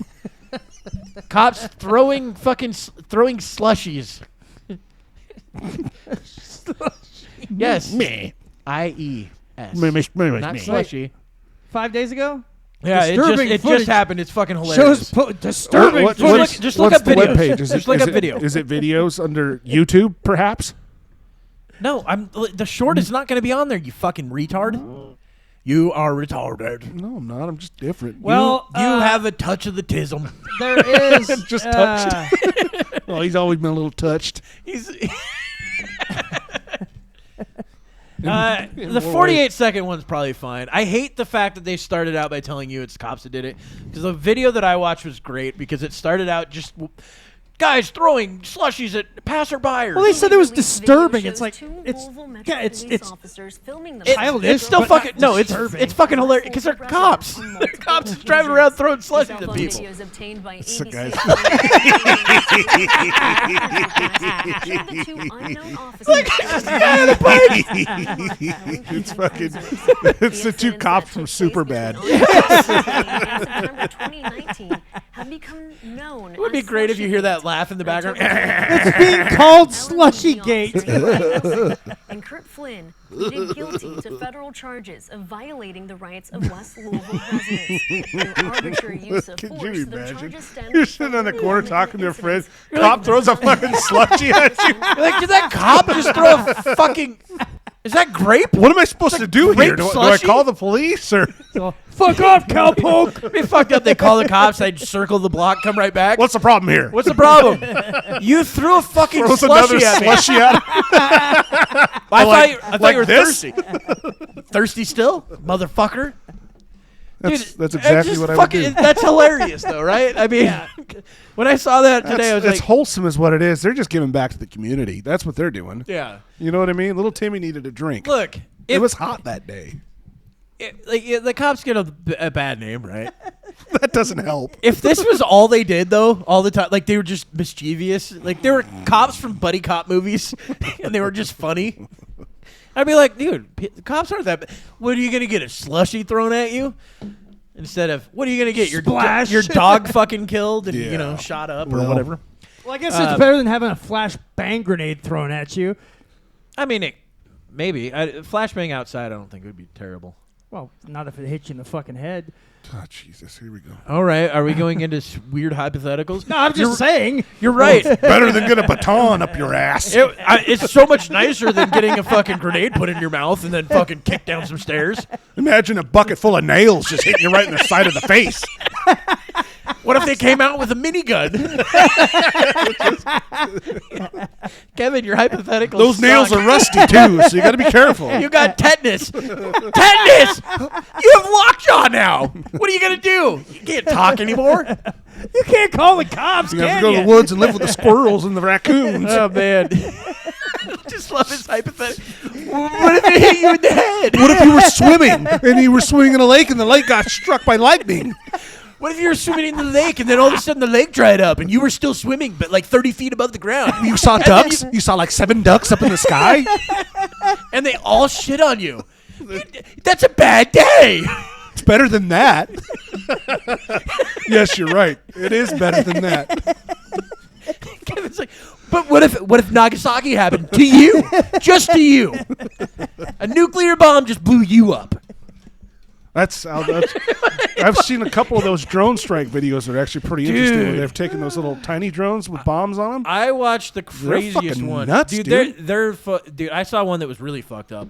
Cops throwing slushies. Yes. Me. IES. Me. Not slushy. 5 days ago? Yeah, Disturbing it footage. just happened. It's fucking hilarious. Shows disturbing. What- footage. what's- just look what's up the videos. webpage? Is Just it, look is up it- video. Is it videos under YouTube, perhaps? No, the short is not going to be on there. You fucking retard. You are retarded. No, I'm not. I'm just different. Well, you have a touch of the tism. there is Just touched. Oh, he's always been a little touched. He's. The 48-second one's probably fine. I hate the fact that they started out by telling you it's cops that did it, because the video that I watched was great because it started out just guys throwing slushies at passerbyers. Well, they said it was Released disturbing. video It's like shows two it's Louisville Metro yeah, it's police it's officers filming them. childish, It's still but fucking not it's disturbing. fucking hilarious because they're cops. Cops just driving around throwing slushies at people. Videos obtained by It's a ABC. guy's- Showed the two unknown officers. It's fucking. It's the two cops from Superbad. September 2019 have become known. It would be great if you hear that laugh in the background. it's being called Slushygate. And Kurt Flynn pleaded guilty to federal charges of violating the rights of West Louisville residents and arbitrary use of Could force. you The imagine? charges stem You're from sitting on the corner incidents talking to a friend. incidents Cop throws a fucking slushy at you. Like, did that cop just throw a fucking? Is that grape? What am I supposed to do here? grape Do I slushy? call the police or So, fuck off, cowpoke. It'd be fucked up. They call the cops. They circle the block, come right back. what's the problem here? What's the problem? You threw a fucking Throws another slushy at me. slushy at him. I thought like you were this? thirsty. Thirsty still, motherfucker. That's Dude, exactly just what I would fucking, do. That's hilarious, though, right? I mean, when I saw that today, I was It's like, wholesome, is what it is. They're just giving back to the community. That's what they're doing. yeah. You know what I mean? Little Timmy needed a drink. Look, It was hot that day. the cops get a bad name, right? That doesn't help. If this was all they did, though, all the time, like they were just mischievous, like they were cops from buddy cop movies, and they were just funny. I'd be like, dude, the cops aren't that bad. What are you gonna get? A slushie thrown at you? Instead of, what are you gonna get? Splash. Your dog fucking killed and Yeah. shot up or Well. whatever. Well, I guess it's better than having a flashbang grenade thrown at you. I mean, maybe flashbang outside. I don't think it would be terrible. Well, not if it hits you in the fucking head. Oh, Jesus. Here we go. All right, are we going into weird hypotheticals? No, I'm just saying. You're right. Better than get a baton up your ass. It's so much nicer than getting a fucking grenade put in your mouth and then fucking kicked down some stairs. Imagine a bucket full of nails just hitting you right in the side of the face. What if they came out with a minigun? Kevin, your hypothetical. Those nails are rusty, too, so you got to be careful. You got tetanus. Tetanus! You have lockjaw now. What are you going to do? You can't talk anymore. You can't call the cops, You have to can go to you? the woods and live with the squirrels and the raccoons. Oh man, just love his hypothetical. What if it hit you in the head? What if you were swimming and you were swimming in a lake and the lake got struck by lightning? What if you were swimming in the lake and then all of a sudden the lake dried up and you were still swimming but like 30 feet above the ground? You saw ducks? You saw like 7 ducks up in the sky? And they all shit on you. That's a bad day. It's better than that. Yes, you're right. It is better than that. Kevin's like, but what if Nagasaki happened to you? Just to you. A nuclear bomb just blew you up. I've seen a couple of those drone strike videos that are actually pretty interesting. Where they've taken those little tiny drones with bombs on them. I watched the craziest fucking one. nuts, dude. Dude, I saw one that was really fucked up.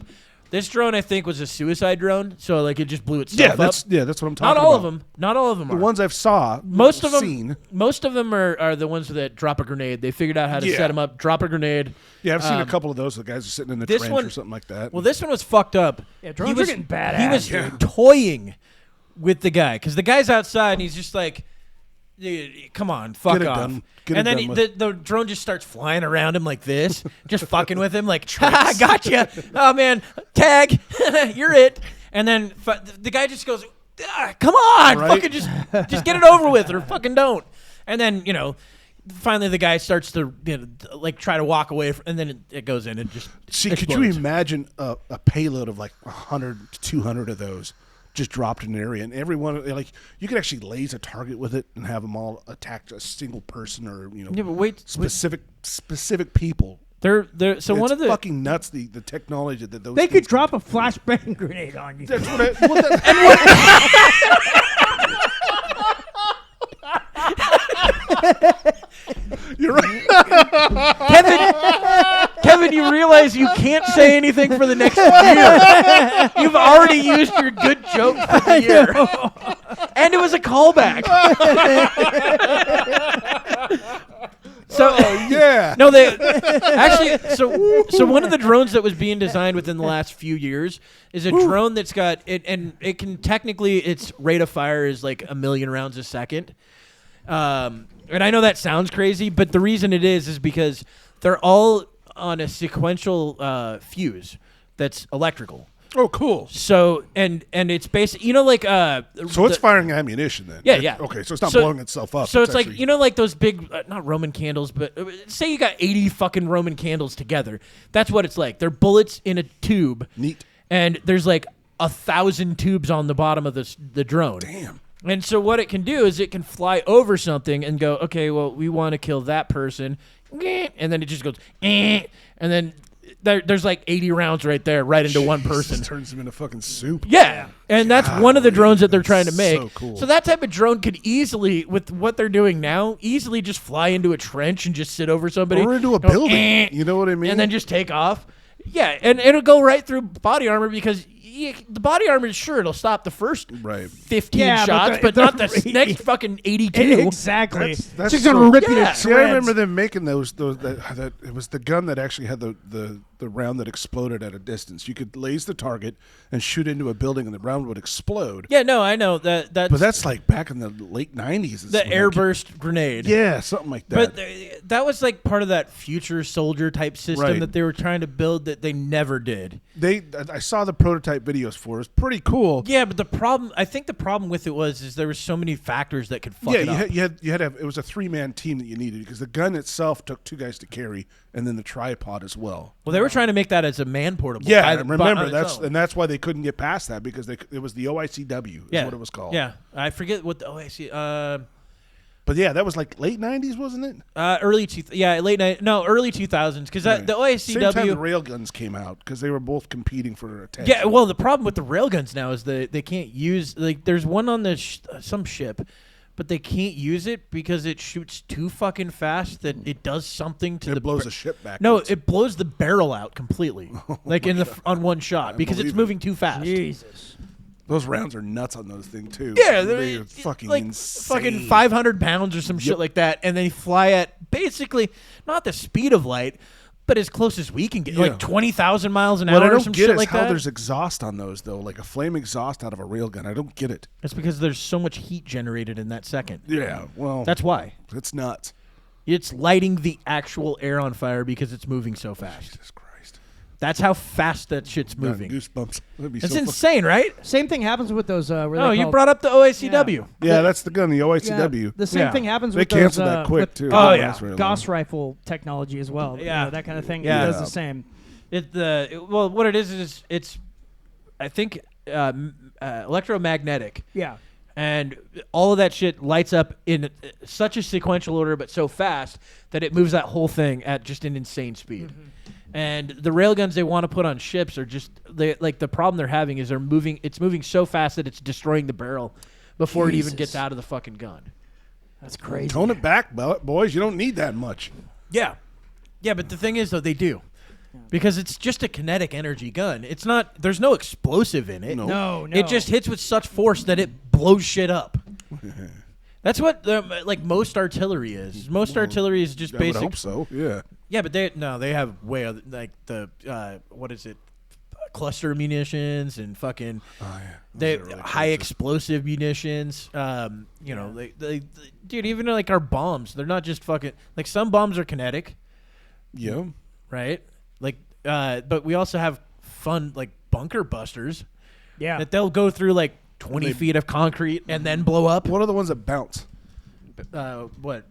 This drone, I think, was a suicide drone, so like it just blew itself up. That's what I'm talking about. Not all of them The are. ones I've saw, Most of them, seen. most of them are the ones that drop a grenade. They figured out how to set them up, drop a grenade. Yeah, I've seen a couple of those. The guys are sitting in the this trench one- or something like that. Well, this one was fucked up. Yeah, drones are getting badass. He was toying with the guy because the guy's outside and he's just like, dude, come on, fuck Get it off. done. Get And it then done with. the drone just starts flying around him like this, just fucking with him, like, I gotcha. Oh, man, tag, you're it. And then the guy just goes, come on, Right? fucking just get it over with or fucking don't. And then, finally the guy starts to, like, try to walk away, and then it goes in and just See, explodes. could you imagine a payload of like 100 to 200 of those just dropped in an area, and everyone, like, you could actually laser target with it and have them all attack a single person or Yeah, but wait. specific people. So It's one of the fucking nuts the technology that those They things could drop a flashbang grenade on you. That's what You're right. Kevin, you realize you can't say anything for the next year. You've already used your good joke for the year. And it was a callback. So Yeah. no, they actually. So one of the drones that was being designed within the last few years is a drone that's got it, and it can technically its rate of fire is like 1 million rounds a second. And I know that sounds crazy, but the reason it is because they're all on a sequential fuse that's electrical. Oh, cool. So and it's basic, like So it's firing ammunition then. Yeah. Okay, so it's not blowing itself up. So it's like actually- like those big not Roman candles, but say you got 80 fucking Roman candles together. That's what it's like. They're bullets in a tube. Neat. And there's like 1,000 tubes on the bottom of the drone. Damn. And so what it can do is it can fly over something and go, okay, well, we want to kill that person. And then it just goes, and then there's like 80 rounds right there, right into one person. Just turns them into fucking soup. Yeah. And that's one of the drones that they're trying to That's make. so cool. So that type of drone could easily, with what they're doing now, easily just fly into a trench and just sit over somebody. Or into a go, building. You know what I mean? And then just take off. Yeah, and it'll go right through body armor because the body armor is sure it'll stop the first 15 shots, but not the next fucking 82. Exactly. That's She's gonna so- rip you to Yeah. See, I shreds. remember them making those that it was the gun that actually had the round that exploded at a distance. You could laze the target and shoot into a building, and the round would explode. Yeah, no, I know that's But that's like back in the late 90s. the airburst grenade. Yeah, something like But that. that was like part of that future soldier type system Right. that they were trying to build that they never did. I saw the prototype videos for it. It was pretty cool. Yeah, but I think the problem with it was there were so many factors that could fuck it up. you had to have, it was a 3-man team that you needed because the gun itself took 2 guys to carry, and then the tripod as well. Well, they were trying to make that as a man portable. Yeah, by I the- remember on its own. that's why they couldn't get past that because it was the OICW is what it was called. Yeah, I forget what the OIC. But yeah, that was like late 90s, wasn't it? Early 2000s because the Same time the OICW. railguns came out because they were both competing for attention. Yeah, well, the problem with the railguns now is they can't use there's one on the some ship, but they can't use it because it shoots too fucking fast that it does something to it blows the ship back. No, it blows the barrel out completely, like on one shot because it's believe it. moving too fast. Jesus. Those rounds are nuts on those things too. Yeah, they're fucking like insane. fucking 500 pounds or some shit like that, and they fly at basically not the speed of light, But as close as we can get, Yeah. like 20,000 miles an hour What I or don't some get shit is like how that. there's exhaust on those, though, like a flame exhaust out of a railgun. I don't get it. It's because there's so much heat generated in that second. Yeah, well, That's why. it's nuts. It's lighting the actual air on fire because it's moving so fast. Jesus Christ. That's how fast that shit's Got moving. goosebumps. That'd be It's so insane, right? Same thing happens with those. Oh, you brought up the OACW. Yeah, that's the gun, the OICW. The same Yeah. thing happens They with those. canceled that quick, with, too. Oh, yeah. That's really Gauss long. rifle technology as well. You Yeah. know, that kind of thing. Yeah. It does the same. Well, what it is it's, I think, electromagnetic. Yeah. And all of that shit lights up in such a sequential order, but so fast that it moves that whole thing at just an insane speed. Mm-hmm. And the railguns they want to put on ships are just the problem they're having is it's moving so fast that it's destroying the barrel before it even Jesus. gets out of the fucking gun. That's crazy. Tone it back, boys. You don't need that much. Yeah. Yeah, but the thing is, though, they do. Because it's just a kinetic energy gun. It's not. There's no explosive in it. No. It just hits with such force that it blows shit up. That's what like most artillery is. Most artillery is just I would basic. hope so. Yeah. Yeah, but they have way other, like the what is it? Cluster munitions and fucking they Those are really high expensive. explosive munitions. You know, they dude, even like our bombs, they're not just fucking like some bombs are kinetic, Yeah. right? Like, but we also have fun like bunker busters Yeah. that they'll go through like 20 feet of concrete and then blow up. What are the ones that bounce? What?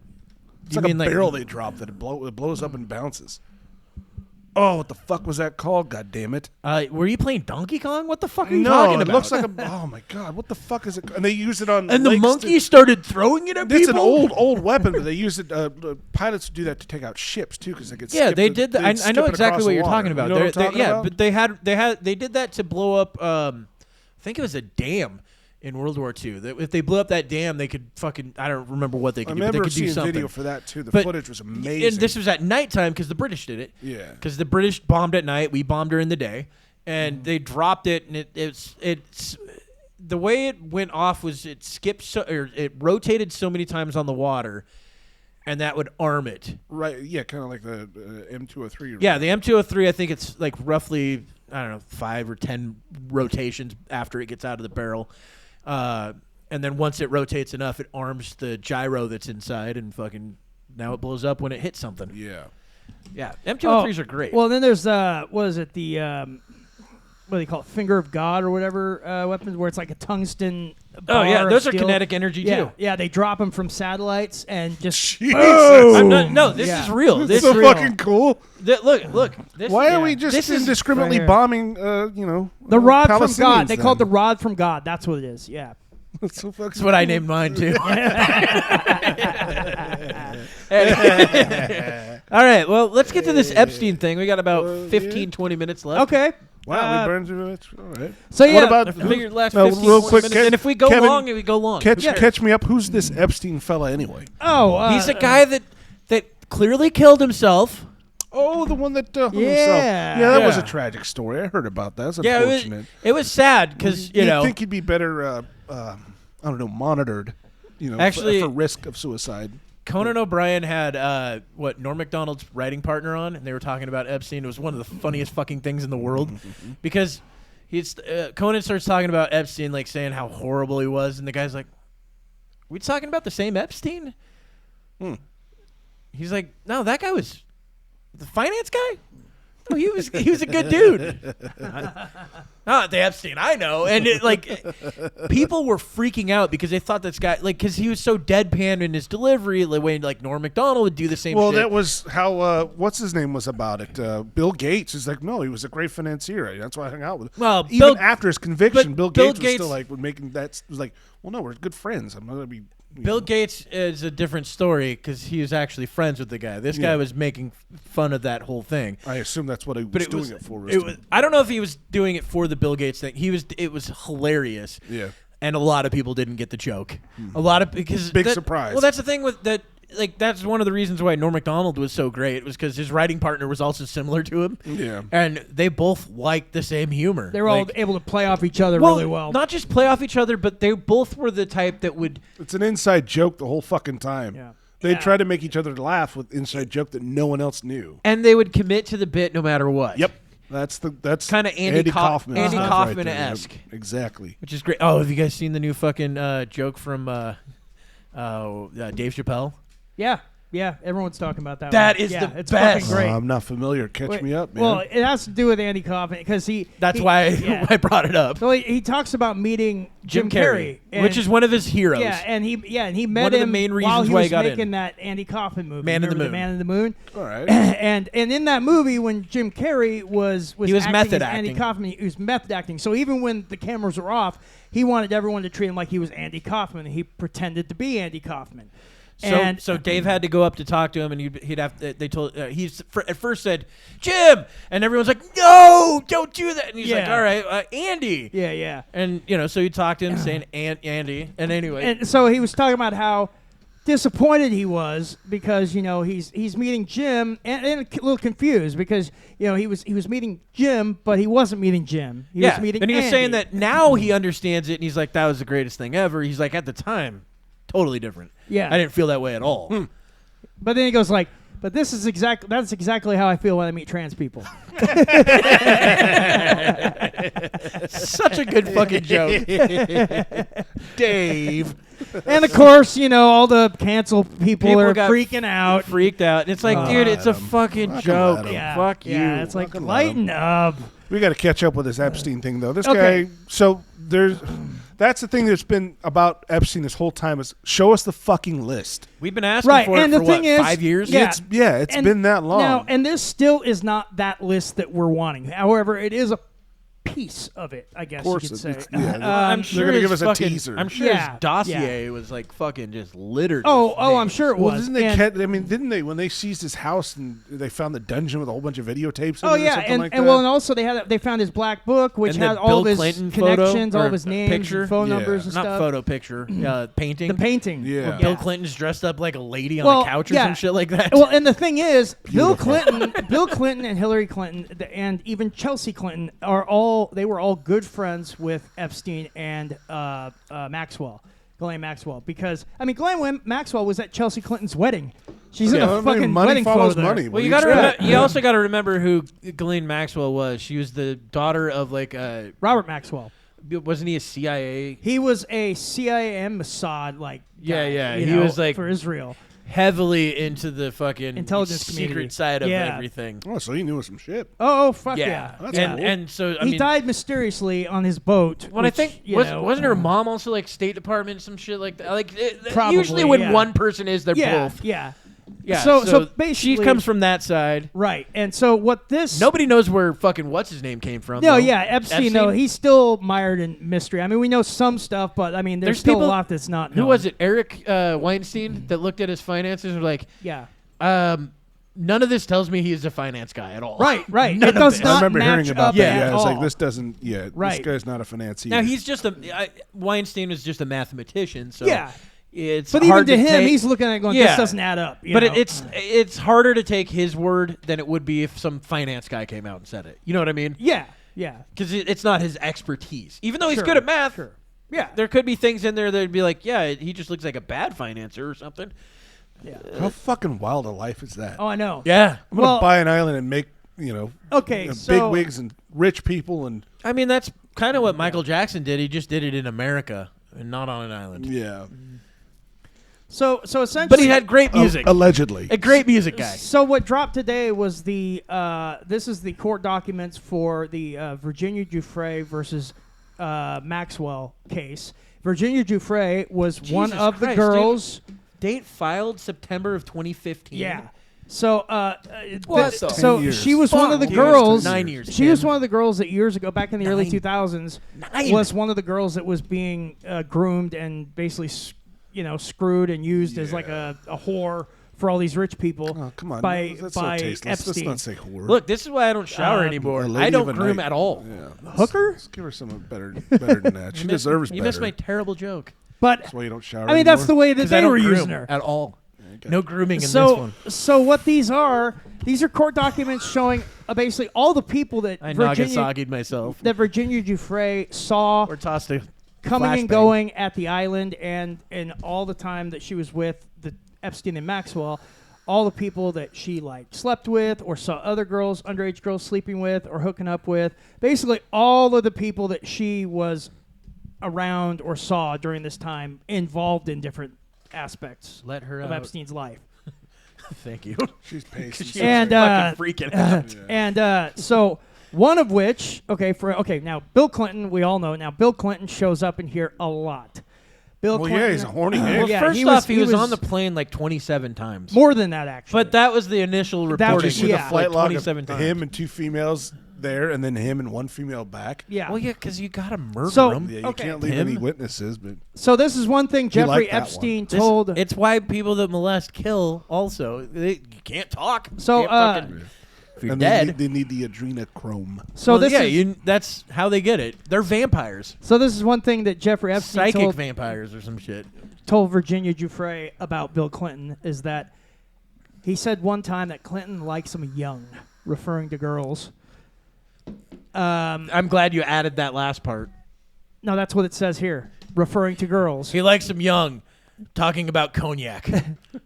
It's like a barrel they drop that it blows up and bounces. Oh, what the fuck was that called? God damn it! Were you playing Donkey Kong? What the fuck are you No, talking it about? looks like a. Oh my god, what the fuck is it? And they use it on. and the lakes monkey started throwing it at It's people. an old weapon, but they use it. Pilots do that to take out ships too, because they get. Yeah, skip they the- did that. they'd I skip know it exactly across what the you're water. talking about. You know what I'm talking yeah, about? but they did that to blow up. I think it was a dam in World War II. That if they blew up that dam, they could fucking. I don't remember what they I could do. But they remember could do seeing something. video for that too. The But- footage was amazing. And this was at nighttime because the British did it. Yeah. Because the British bombed at night, we bombed during the day, and they dropped it, and it's the way it went off was it skipped it rotated so many times on the water, and that would arm it. Right, yeah, kind of like the M203. Yeah, the M203, I think it's like roughly, I don't know, 5 or 10 rotations after it gets out of the barrel. And then once it rotates enough, it arms the gyro that's inside, and fucking now it blows up when it hits something. Yeah. Yeah, M203s are great. Well, then there's what is it? The what do they call it? Finger of God or whatever weapons, where it's like a tungsten. Oh yeah, bar those of are steel. kinetic energy Yeah, too. yeah. They drop them from satellites and just. Jesus. I'm not, no, this Yeah. is real. This This is so real. fucking cool. Look. This, Why yeah. are we just This is indiscriminately right here. bombing? The rod from Palestinians God. They call it the then? rod from God. That's what it is. Yeah. That's so fucking. That's what I named mine too. All right, well, let's get to this Epstein thing. We got about 15, 20 minutes left. Okay. Wow, we burned through it. All right. So yeah. What about I figured last No, 15, real 20 quick, minutes. And if we go Kevin, long, we go long. Catch me up. Who's this Epstein fella anyway? Oh, He's a guy that clearly killed himself. Oh, the one that hung Yeah. himself. Yeah, that was a Yeah. tragic story. I heard about that. That's Yeah, unfortunate. it was sad because, you You'd know. think he'd be better, I don't know, monitored, Actually- for risk of suicide. Conan O'Brien had Norm Macdonald's writing partner on, and they were talking about Epstein. It was one of the funniest fucking things in the world because Conan starts talking about Epstein, like saying how horrible he was, and the guy's like, "We talking about the same Epstein?" He's like, "No, that guy was the finance guy. No, he was a good dude. Not the Epstein I know." And people were freaking out because they thought this guy, because he was so deadpan in his delivery, the way Norm Macdonald would do the same Well, shit. that was how, what's his name was about it. Bill Gates is like, no, he was a great financier. That's why I hung out with him. Well, Even Bill- after his conviction, but Bill Bill Gates was still Gates- like, was like, well, no, we're good friends. I'm not going to be. Bill Gates is a different story because he was actually friends with the guy. This guy was making fun of that whole thing. I assume that's what he was But doing it for. I don't know if he was doing it for the Bill Gates thing. It was hilarious. Yeah. And a lot of people didn't get the joke. Because Big surprise. Well, that's the thing with that. That's one of the reasons why Norm Macdonald was so great, was because his writing partner was also similar to him. Yeah. And they both liked the same humor. They were all able to play off each other really well. Not just play off each other, but they both were the type that would. It's an inside joke the whole fucking time. Yeah. They tried to make each other laugh with inside joke that no one else knew. And they would commit to the bit no matter what. Yep. That's kind of Andy Kaufman. Andy stuff Kaufman-esque. right there. Yep. Exactly. Which is great. Oh, have you guys seen the new fucking joke from Dave Chappelle? Yeah, everyone's talking about that. That one. is the it's best. Fucking great. I'm not familiar. Catch me up, man. Well, it has to do with Andy Kaufman because That's why I brought it up. So he talks about meeting Jim Carrey, which is one of his heroes. Yeah, and he met one him of the main while reasons he why was he got making in. that Andy Kaufman movie, Man in the Remember Moon. Man in the Moon. All right. and in that movie, when Jim Carrey was He was acting method as Andy acting. Kaufman, he was method acting. So even when the cameras were off, he wanted everyone to treat him like he was Andy Kaufman. He pretended to be Andy Kaufman. So Dave had to go up to talk to him, and he'd have to, they told at first said Jim, and everyone's like, no, don't do that, and he's like, all right, Andy, yeah, and so he talked to him saying Andy, and anyway, and so he was talking about how disappointed he was because he's meeting Jim and a little confused because he was meeting Jim, but he wasn't meeting Jim. He was meeting and he was Andy. saying that now he understands it, and he's like, that was the greatest thing ever. He's like, at the time, totally different. Yeah. I didn't feel that way at all. But then he goes like, but that's exactly how I feel when I meet trans people. Such a good fucking joke. Dave. And of course, all the cancel people are got freaking out. Freaked out. And it's like, dude, it's a fucking joke. let 'em. Yeah. Fuck you. Yeah, it's like, Fucking let 'em. lighten up. We got to catch up with this Epstein thing, though. This Okay. guy. So that's the thing that's been about Epstein this whole time is show us the fucking list. We've been asking Right, for and it the for thing is, 5 years? yeah. It's And been that long. Now, and this still is not that list that we're wanting. However, it is a piece of it, I guess Of course you could say. it's- yeah, I'm they're sure gonna his give us a fucking- teaser. I'm sure Yeah, his dossier was like fucking just littered. Oh, with I'm names. sure it well, was. didn't they when they seized his house and they found the dungeon with a whole bunch of videotapes? Oh in it or yeah, something and, like and that? well, and also they found his black book, which And the had all Bill of his Clinton connections, photo, all or of his names, picture? and phone Yeah. numbers and Not stuff. photo picture, painting. The painting. Yeah. Where Bill Clinton's dressed up like a lady on Well, a couch or yeah. some shit like that. Well, and the thing is, Bill Clinton and Hillary Clinton and even Chelsea Clinton they were all good friends with Epstein and Ghislaine Maxwell, because Ghislaine Maxwell was at Chelsea Clinton's wedding. She's in a fucking money wedding follows photo there. money. Well, What do you expect? you also got to remember who Ghislaine Maxwell was. She was the daughter of like Robert Maxwell. wasn't he a CIA? He was a CIA and Mossad guy, He was like for Israel. heavily into the fucking Intelligence secret community. side of Yeah. everything. Oh, so he knew some shit. Oh fuck yeah! That's and cool. and so I He mean, died mysteriously on his boat. When which, I think you know, wasn't her mom also like State Department, some shit like that? Like Probably, usually when yeah. one person is, they're Yeah, both. yeah. Yeah. So she basically- comes from that side. Right. And so what this Nobody knows where fucking what's his name came from. No, though. yeah, Epstein, though, he's still mired in mystery. I mean, we know some stuff, but I mean, there's still people- a lot that's not known. Who was it? Eric Weinstein that looked at his finances and was like, Yeah. none of this tells me he's a finance guy at all. Right. None It of does this. I not remember match hearing about up that. at Yeah, it's like all. this doesn't. Yeah, Right. this guy's not a financier. Now he's just Weinstein was just a mathematician, so Yeah. it's But even hard to him, take- he's looking at it going, Yeah. this doesn't add up. you But know? it's harder to take his word than it would be if some finance guy came out and said it. You know what I mean? Yeah. Because it's not his expertise. Even though he's Sure, good at math, sure. Yeah. there could be things in there that'd be like, yeah, he just looks like a bad financer or something. How fucking wild a life is that? Oh, I know. Yeah. I'm gonna well- buy an island and make Okay, big so wigs and rich people and I mean, that's kind of what Michael Jackson did. He just did it in America and not on an island. yeah, so essentially, But he had great music. allegedly. A great music guy. So what dropped today was this is the court documents for the Virginia Giuffre versus Maxwell case. Virginia Giuffre was one Jesus of the Christ, girls. Date filed September of 2015. Yeah. So What th- the- so 10 years. she was one of the Fuck, girls. 9 years. She was 10. one of the girls that years ago, back in the early 9. 2000s, 9. was one of the girls that was being groomed and basically, screwed and used as like a whore for all these rich people. Oh, come on. By That's by so tasteless. Epstein. Let's not say whore. Look, this is why I don't shower anymore. A lady I don't of a groom night. at all. Yeah. Hooker? Let's give her something better than that. She deserves better. You missed my terrible joke. But That's why you don't shower I mean, that's the anymore? way that 'Cause I they don't were groom using her. at all. No grooming in this So, one. so what these are court documents showing basically all the people that I Virginia Nagasaki'd myself. Giuffre saw Or tossed a coming and flashbang. going at the island, and all the time that she was with Epstein and Maxwell, all the people that she like slept with or saw other girls, underage girls sleeping with or hooking up with, basically all of the people that she was around or saw during this time involved in different aspects Let her of out. Epstein's life. Thank you. She's pacing. She And, was fucking freaking out. And so one of which, now Bill Clinton, we all know now, Bill Clinton shows up in here a lot. Bill Well, Clinton, yeah, he's a horny Well, man. yeah, first he off, was- he was on the plane like 27 times. more than that actually. But that was the initial That reporting. was- You see yeah. the flight like log 27 of times. him and two females there, and then him and one female back. yeah. Well, yeah, because you gotta murder So- him. Yeah, you Okay. can't leave Him? any witnesses, but So this is one thing Jeffrey liked that Epstein This- told. It's why people that molest kill. Also, you can't talk. So, You can't fucking- if you're and dead. they need the adrenochrome. so Well, this yeah, is that's how they get it. They're vampires, so this is one thing that Jeffrey Epstein psychic told, vampires or some shit. told Virginia Giuffre about Bill Clinton is that he said one time that Clinton likes him young, referring to girls. I'm glad you added that last part. No, that's what it says here, referring to girls. He likes them young, talking about cognac.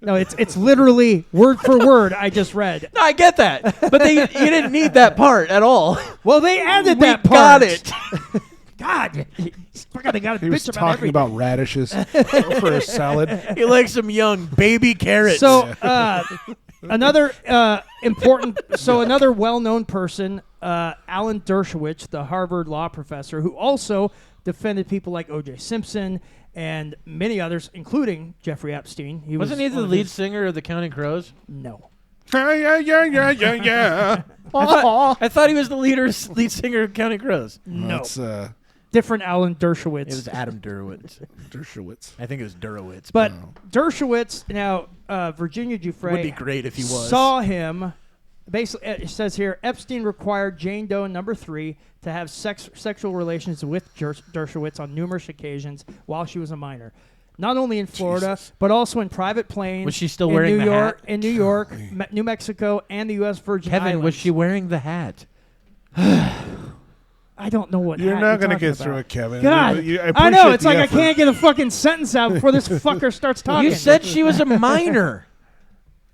No, it's literally word for word I just read. No, I get that, but you didn't need that part at all. Well, they added We that got part. it. God, forgot they got a He was bitch about talking everything. about radishes for a salad. He likes them young, baby carrots. So another another well-known person, Alan Dershowitz, the Harvard law professor, who also defended people like O.J. Simpson and many others, including Jeffrey Epstein. wasn't he the one of lead his- singer of the Counting Crows? No. Yeah. I thought he was the lead singer of Counting Crows. No. It's Different Alan Dershowitz. It was Adam Dershowitz. Dershowitz. I think it was Derowitz. But Dershowitz, now Virginia Giuffre would be great if he was. saw him. Basically, it says here, Epstein required Jane Doe number 3 to have sexual relations with Dershowitz on numerous occasions while she was a minor. Not only in Florida, but also in private planes. Was she still in wearing New the York, hat? In New York, New Mexico, and the U.S. Virgin Kevin, Islands. was she wearing the hat? I don't know what You're hat not going to get through it, Kevin. God, I I know. appreciate It's the like effort. I can't get a fucking sentence out before this fucker starts talking. You said she was a minor.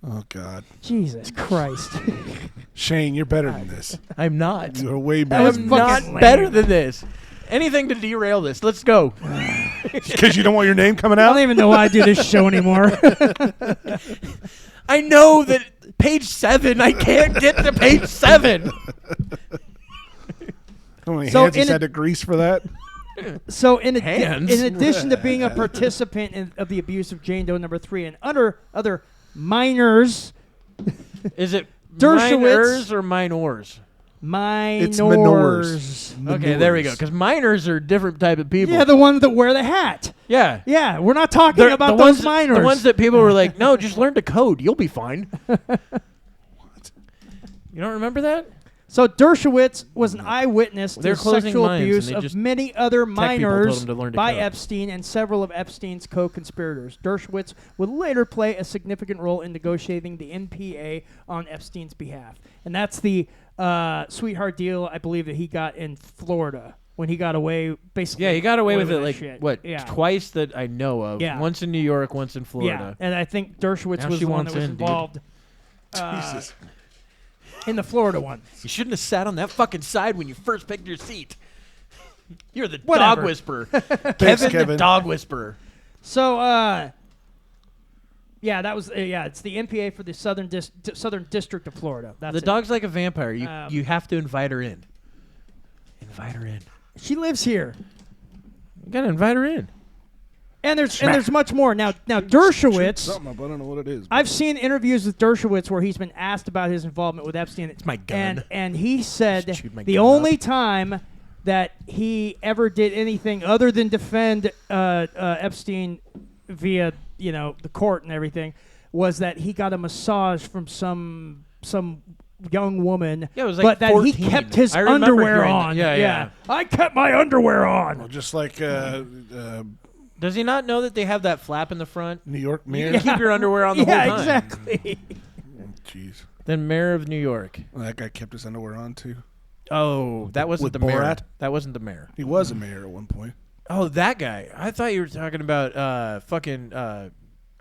Oh, God. Jesus Christ. Shane, you're better than this. I'm not. You're way That was better I'm fucking not lame. better than this. Anything to derail this. Let's go. because you don't want your name coming I out. don't even know why I do this show anymore. I know that page 7, I can't get to page 7. How many So hands he's in had to grease for that? So in Hands. addition to being a participant of the abuse of Jane Doe number 3 and other minors, Is it Dershowitz. minors or minors? minors. minors. Okay, there we go. Because minors are a different type of people. Yeah, the ones that wear the hat. yeah. Yeah, we're not talking They're- about the those ones, minors. The ones that people were like, no, just learn to code. You'll be fine. What? You don't remember that? So Dershowitz was an eyewitness to They're the closing sexual minds, abuse and they of just- many other people told minors him to learn to by code. Epstein and several of Epstein's co-conspirators. Dershowitz would later play a significant role in negotiating the NPA on Epstein's behalf. And that's the sweetheart deal, I believe, that he got in Florida when he got away, basically. Yeah, he got away with it that like, shit. what, Yeah. twice that I know of. Yeah. Once in New York, once in Florida. Yeah, and I think Dershowitz Now was she the one wants that was in, dude. involved Jesus. in the Florida one. You shouldn't have sat on that fucking side when you first picked your seat. You're the Whatever. dog whisperer. Kevin the Kevin. dog whisperer. So, yeah, that was it's the NPA for the Southern District of Florida. That's The it. dog's like a vampire. You Um, you have to invite her in. Invite her in. She lives here, You gotta invite her in. and there's much more. Now Dershowitz. Something up, I don't know what it is. I've seen interviews with Dershowitz where he's been asked about his involvement with Epstein. It's my gun. And he said Just chewed my the gun only up. time that he ever did anything other than defend Epstein via the court and everything was that he got a massage from some young woman. Yeah, it was like but that he 14. kept his I remember underwear hearing that. on. Yeah. I kept my underwear on. Well, just like Does he not know that they have that flap in the front? New York You mayor. can keep your underwear on the Yeah, whole time. exactly. Jeez. Then mayor of New York. Well, that guy kept his underwear on too. Oh, that wasn't With the mayor. Borat? That wasn't the mayor. He was a mayor at one point. Oh, that guy. I thought you were talking about fucking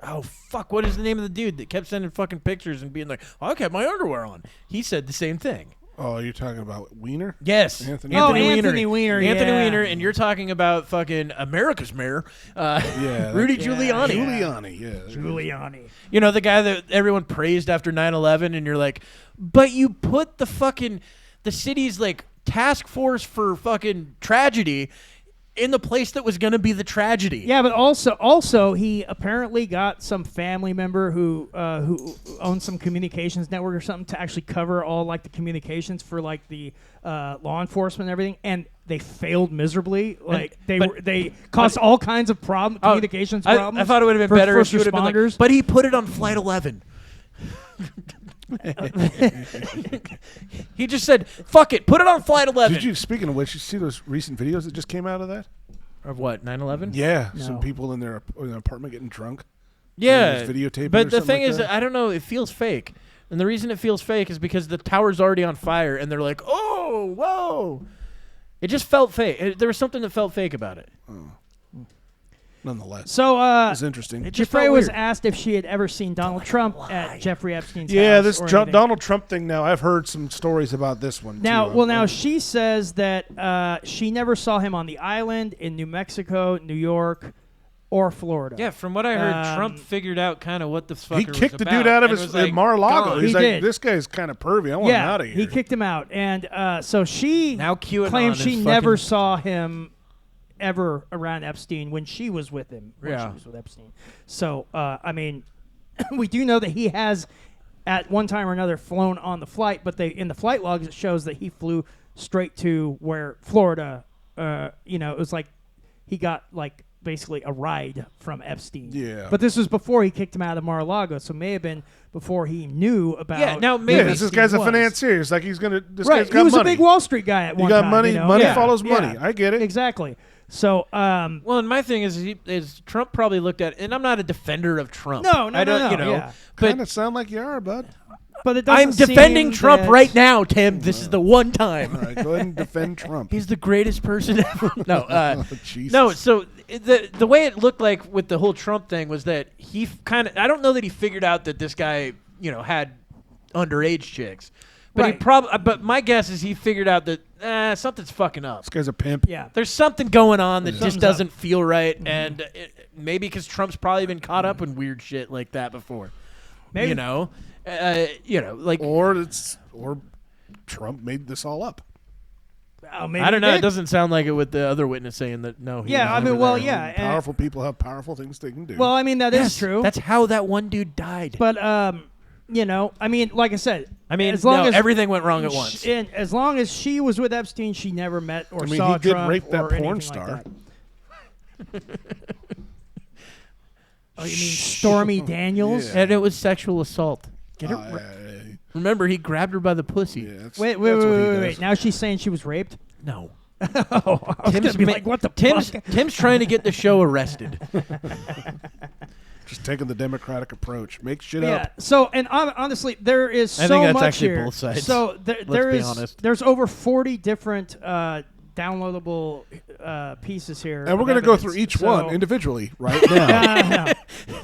oh fuck, what is the name of the dude that kept sending fucking pictures and being like, I kept my underwear on? He said the same thing. Oh, you're talking about Wiener? Yes. Anthony Anthony Weiner. Anthony yeah. Weiner, and you're talking about fucking America's mayor, Yeah, Rudy yeah. Giuliani. Giuliani, yeah. Giuliani. You know, the guy that everyone praised after 9/11, and you're like, but you put the city's like task force for fucking tragedy in the place that was going to be the tragedy. Yeah, but also he apparently got some family member who owns some communications network or something to actually cover all like the communications for like the law enforcement and everything, and they failed miserably. Like they caused all kinds of communications problems. I thought it would have been for better if first you would have been like, responders. but he put it on Flight 11. He just said, "Fuck it, put it on Flight 11." Did you, speaking of which, you see those recent videos that just came out of that? Of what, 9/11? Yeah, No. some people in their apartment getting drunk. Yeah, There's videotaping but or the something thing like is, that? I don't know. It feels fake, and the reason it feels fake is because the tower's already on fire, and they're like, "Oh, whoa!" It just felt fake. There was something that felt fake about it. Nonetheless, So it's interesting. It just Jeffrey felt was weird. asked if she had ever seen Donald Trump at Jeffrey Epstein's Yeah, house. this or anything. Donald Trump thing. Now I've heard some stories about this one. Now, too. now she says that she never saw him on the island, in New Mexico, New York, or Florida. Yeah, from what I heard, Trump figured out kind of what the fuck he kicked the dude out of his Mar-a-Lago. gone. He's He like, did. this guy's kind of pervy. I want him Yeah, out of here. he kicked him out, and so she Now QAnon claims is she fucking- never saw him ever around Epstein when she was with him. When Yeah. she was with Epstein. So I mean, we do know that he has at one time or another flown on the flight, but in the flight logs it shows that he flew straight to where Florida. It was like he got like basically a ride from Epstein. Yeah. But this was before he kicked him out of Mar-a-Lago, so it may have been before he knew about. Yeah, now who maybe- Yeah, this Epstein guy's a was. financier. It's like he's gonna. This Right, guy's got he was money. a big Wall Street guy at You one got time. money. You know? Money Yeah, follows yeah. money. I get it. Exactly. So, Well, and my thing is Trump probably looked at, and I'm not a defender of Trump. No, I don't, no, you know, yeah. but Kind of sound like you are, bud. but it doesn't I'm defending seem Trump that- right now, Tim. This is the one time. All right, go ahead and defend Trump. He's the greatest person ever. No, Jesus. no. So the way it looked like with the whole Trump thing was that he kind of, I don't know that he figured out that this guy, had underage chicks, but he Right. But my guess is he figured out that something's fucking up. This guy's a pimp. Yeah. There's something going on that just Something's doesn't feel right, and maybe because Trump's probably been caught up in weird shit like that before. Maybe. Like Or Trump made this all up. Oh, maybe I don't he know. It did. doesn't sound like it with the other witness saying that. No. He Yeah, was I mean, never well, there. yeah. and- Powerful people have powerful things they can do. well, I mean, that is Yes, true. That's how that one dude died. But, I mean, like I said. I mean, as long as everything went wrong at once. And as long as she was with Epstein, she never met or I mean, saw he did Trump rape that or porn anything star. Like that. Oh, you mean Stormy Daniels? Yeah. And it was sexual assault. Get it? yeah, Remember, he grabbed her by the pussy. that's, Wait, that's what he does. wait. Now she's saying she was raped? No. Oh, I was gonna be like, what the fuck? Tim's trying to get the show arrested. Just taking the democratic approach. Make shit Yeah. up. So, and honestly, there is I so think that's much actually here. both sides. So there be is honest. there's over 40 different downloadable pieces here. And we're of going to go evidence. through each So- one individually right now. No.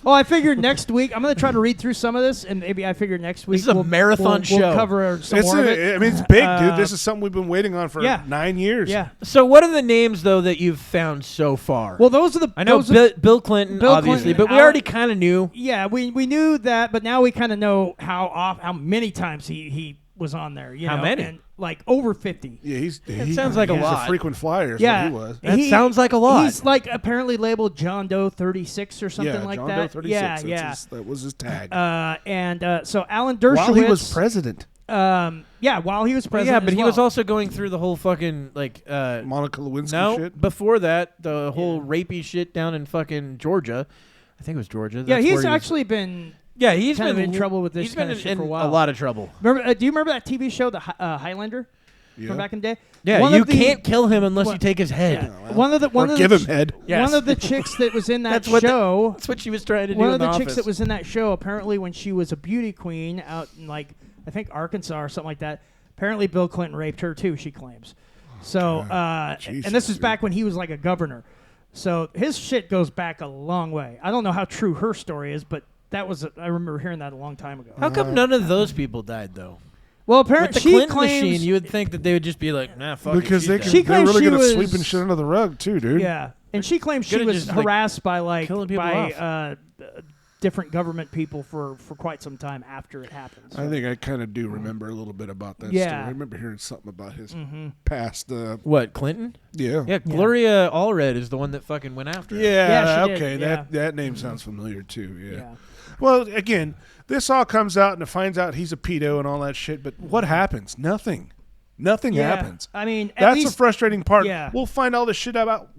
Well, I figured next week I'm going to try to read through some of this, and maybe I figured next week is a marathon we'll show. cover some It's more of it. I mean, it's big, dude. This is something we've been waiting on for yeah. 9 years. Yeah. So, what are the names though that you've found so far? Well, those are the. I know those are- Bill Clinton, Bill obviously, Clinton, but we already kind of knew. Yeah, we knew that, but now we kind of know how many times he was on there. You How know, many? And like over 50. Yeah, he sounds like a he's lot. a frequent flyer is Yeah, what he was. That sounds like a lot. He's like apparently labeled John Doe 36 or something Yeah, like John that. Doe 36. Yeah, That's yeah. that was his tag. So Alan Dershowitz. While he was president. While he was president. Yeah, but as he was well. also going through the whole fucking Monica Lewinsky no, shit. before that, the whole rapey shit down in fucking Georgia. I think it was Georgia. Yeah, That's he's where he was- actually been. Yeah, he's kind been of in trouble with this He's kind been of shit in for a while. a lot of trouble. Remember? Do you remember that TV show, the Highlander, Yeah. from back in the day? Yeah, One you of the- can't kill him unless you What- take his head. Yeah. One of the Or give him head. Yes. One of the chicks that was in that That's what the- show. That's what she was trying to do One in of the office. chicks that was in that show, apparently, when she was a beauty queen out in I think Arkansas or something like that. Apparently, Bill Clinton raped her too. She claims. So, Jesus, and this is dude. back when he was like a governor. So his shit goes back a long way. I don't know how true her story is, but I remember hearing that a long time ago. How come none of those people died though? Well, With apparently the she Clinton claims machine, you would think that they would just be like, nah, fuck Because it, they she's can, dead. She claims they're really she good at was- sweeping shit under the rug too, dude. Yeah, and she claims she Could've was just, like, harassed by killing people different government people for quite some time after it happened. So. I think I kind of do remember a little bit about that Yeah. story. I remember hearing something about his past. What, Clinton? Yeah. Yeah, Gloria Allred is the one that fucking went after her. Yeah, she did, okay. yeah. That name sounds familiar too. Yeah. Yeah. Well, again, this all comes out and it finds out he's a pedo and all that shit. But what happens? Nothing. Nothing Yeah. happens. I mean, at That's least, the frustrating part. Yeah. We'll find all this shit about.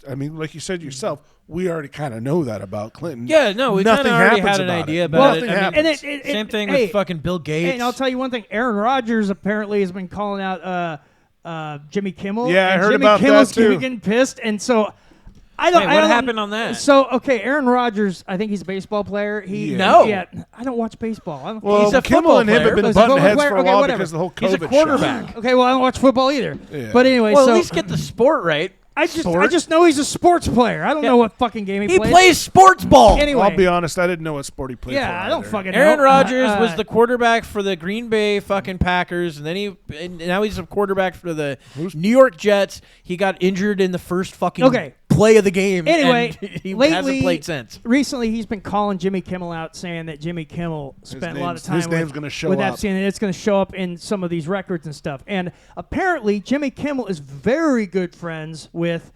I mean, like you said yourself, we already kind of know that about Clinton. Yeah, no, we kind Nothing of already happens had an about idea it. about Nothing it. I mean, happens. And same thing hey, with fucking Bill Gates. and I'll tell you one thing: Aaron Rodgers apparently has been calling out Jimmy Kimmel. Yeah, I and heard Jimmy about that, Kimmel's too. getting pissed, and so I don't. Wait, I what don't- happened on that? So okay, Aaron Rodgers. I think he's a baseball player. He Yeah. No. Yeah, I don't watch baseball. I don't, Well, He's a Kimmel football and him player. have been He's a football butting heads player? for a Okay, while whatever. because of the whole He's a COVID quarterback. shot. okay, well, I don't watch football either. Yeah. But anyway, well, so at least get the sport right. I just know he's a sports player. I don't know what fucking game he He plays. plays sports ball. Anyway. I'll be honest, I didn't know what sport he played for. Yeah, I don't either. fucking know. Aaron Rodgers was Uh, the quarterback for the Green Bay fucking Packers, and then now he's a quarterback for the New York Jets. He got injured in the first fucking Okay. play of the game. Anyway, and he lately, hasn't played since. Recently, he's been calling Jimmy Kimmel out, saying that Jimmy Kimmel spent a lot of time his name's gonna show with up. Epstein, and it's going to show up in some of these records and stuff. And apparently, Jimmy Kimmel is very good friends with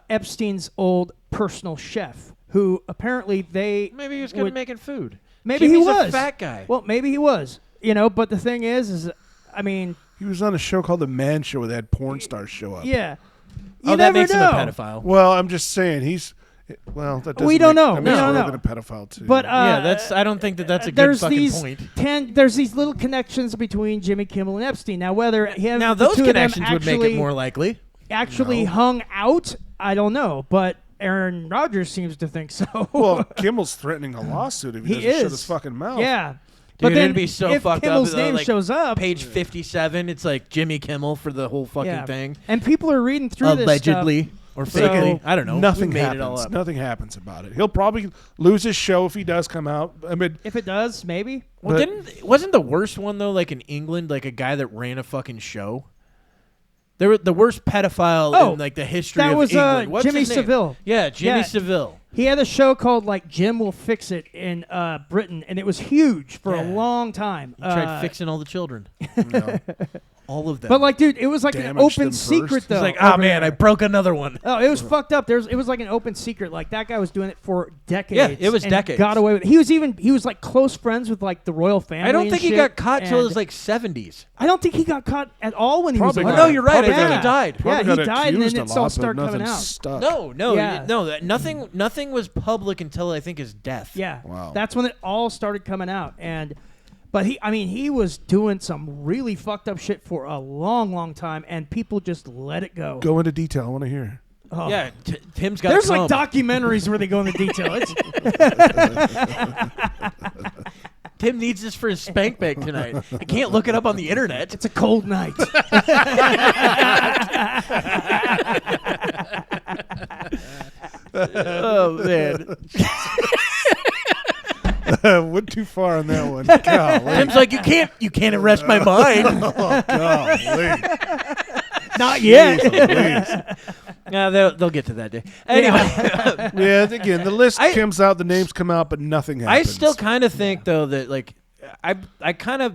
Epstein's old personal chef, who apparently they Maybe he was good would- at making food. Maybe Jimmy's he was a fat guy. Well, maybe he was. But the thing is, I mean, He was on a show called The Man Show where they had porn stars show up. yeah. Oh, You that never makes know. him a pedophile. Well, I'm just saying he's. Well, that doesn't We don't know. That We makes don't Rogan know. a pedophile too. But Yeah, that's. I don't think that's a good there's fucking these point. There's these little connections between Jimmy Kimmel and Epstein. Now, whether him, Now the those two of them connections would make it more likely. actually hung out, I don't know. But Aaron Rodgers seems to think so. well, Kimmel's threatening a lawsuit if he, He doesn't shut is. his fucking mouth. yeah. Dude, but then it'd be so if fucked Kimmel's up. name like, shows up, page 57, it's like Jimmy Kimmel for the whole fucking yeah. thing. And people are reading through Allegedly or So- fakely. I don't know. Nothing We made happens. it all up. Nothing happens about it. He'll probably lose his show if he does come out. I mean, this stuff. If it does, maybe. Well, But- wasn't the worst one though like in England, like a guy that ran a fucking show? There were the worst pedophile Oh, in like the history that of was, England. What's Jimmy his name? Savile. Yeah, Jimmy Yeah. Savile. He had a show called like Jim Will Fix It in Britain, and it was huge for a Yeah. long time. He tried fixing all the children, all of them. But like, dude, it was like an Damaged open them secret first. though. he's like, oh over man, there. I broke another one. Oh, it was fucked up. It was like an open secret. Like that guy was doing it for decades. Yeah, it was and decades. Got away with it. He was like close friends with like the royal family. I don't and think he shit, got caught till and his like 70s. I don't think he got caught at all when he Probably was got- alive. no, you're right. I Probably think got- he died. Yeah, probably he got died, and accused then a it lot, all but started coming nothing out. stuck. No, Yeah. nothing was public until I think his death. Yeah, Wow. that's when it all started coming out. But he was doing some really fucked up shit for a long, long time, and people just let it go. Go into detail. I want to hear. Oh. Yeah, Tim's got. There's come. like documentaries where they go into detail. It's, Tim needs this for his spank bank tonight. I can't look it up on the internet. it's a cold night. Oh man. Went too far on that one. Golly. Tim's like, you can't arrest my mind. Oh, golly. Not yet. Jeez Yeah, they'll get to that day. Anyway, yeah, again, the list I- comes out, the names come out, but nothing I happens. still kind of think though that like I kind of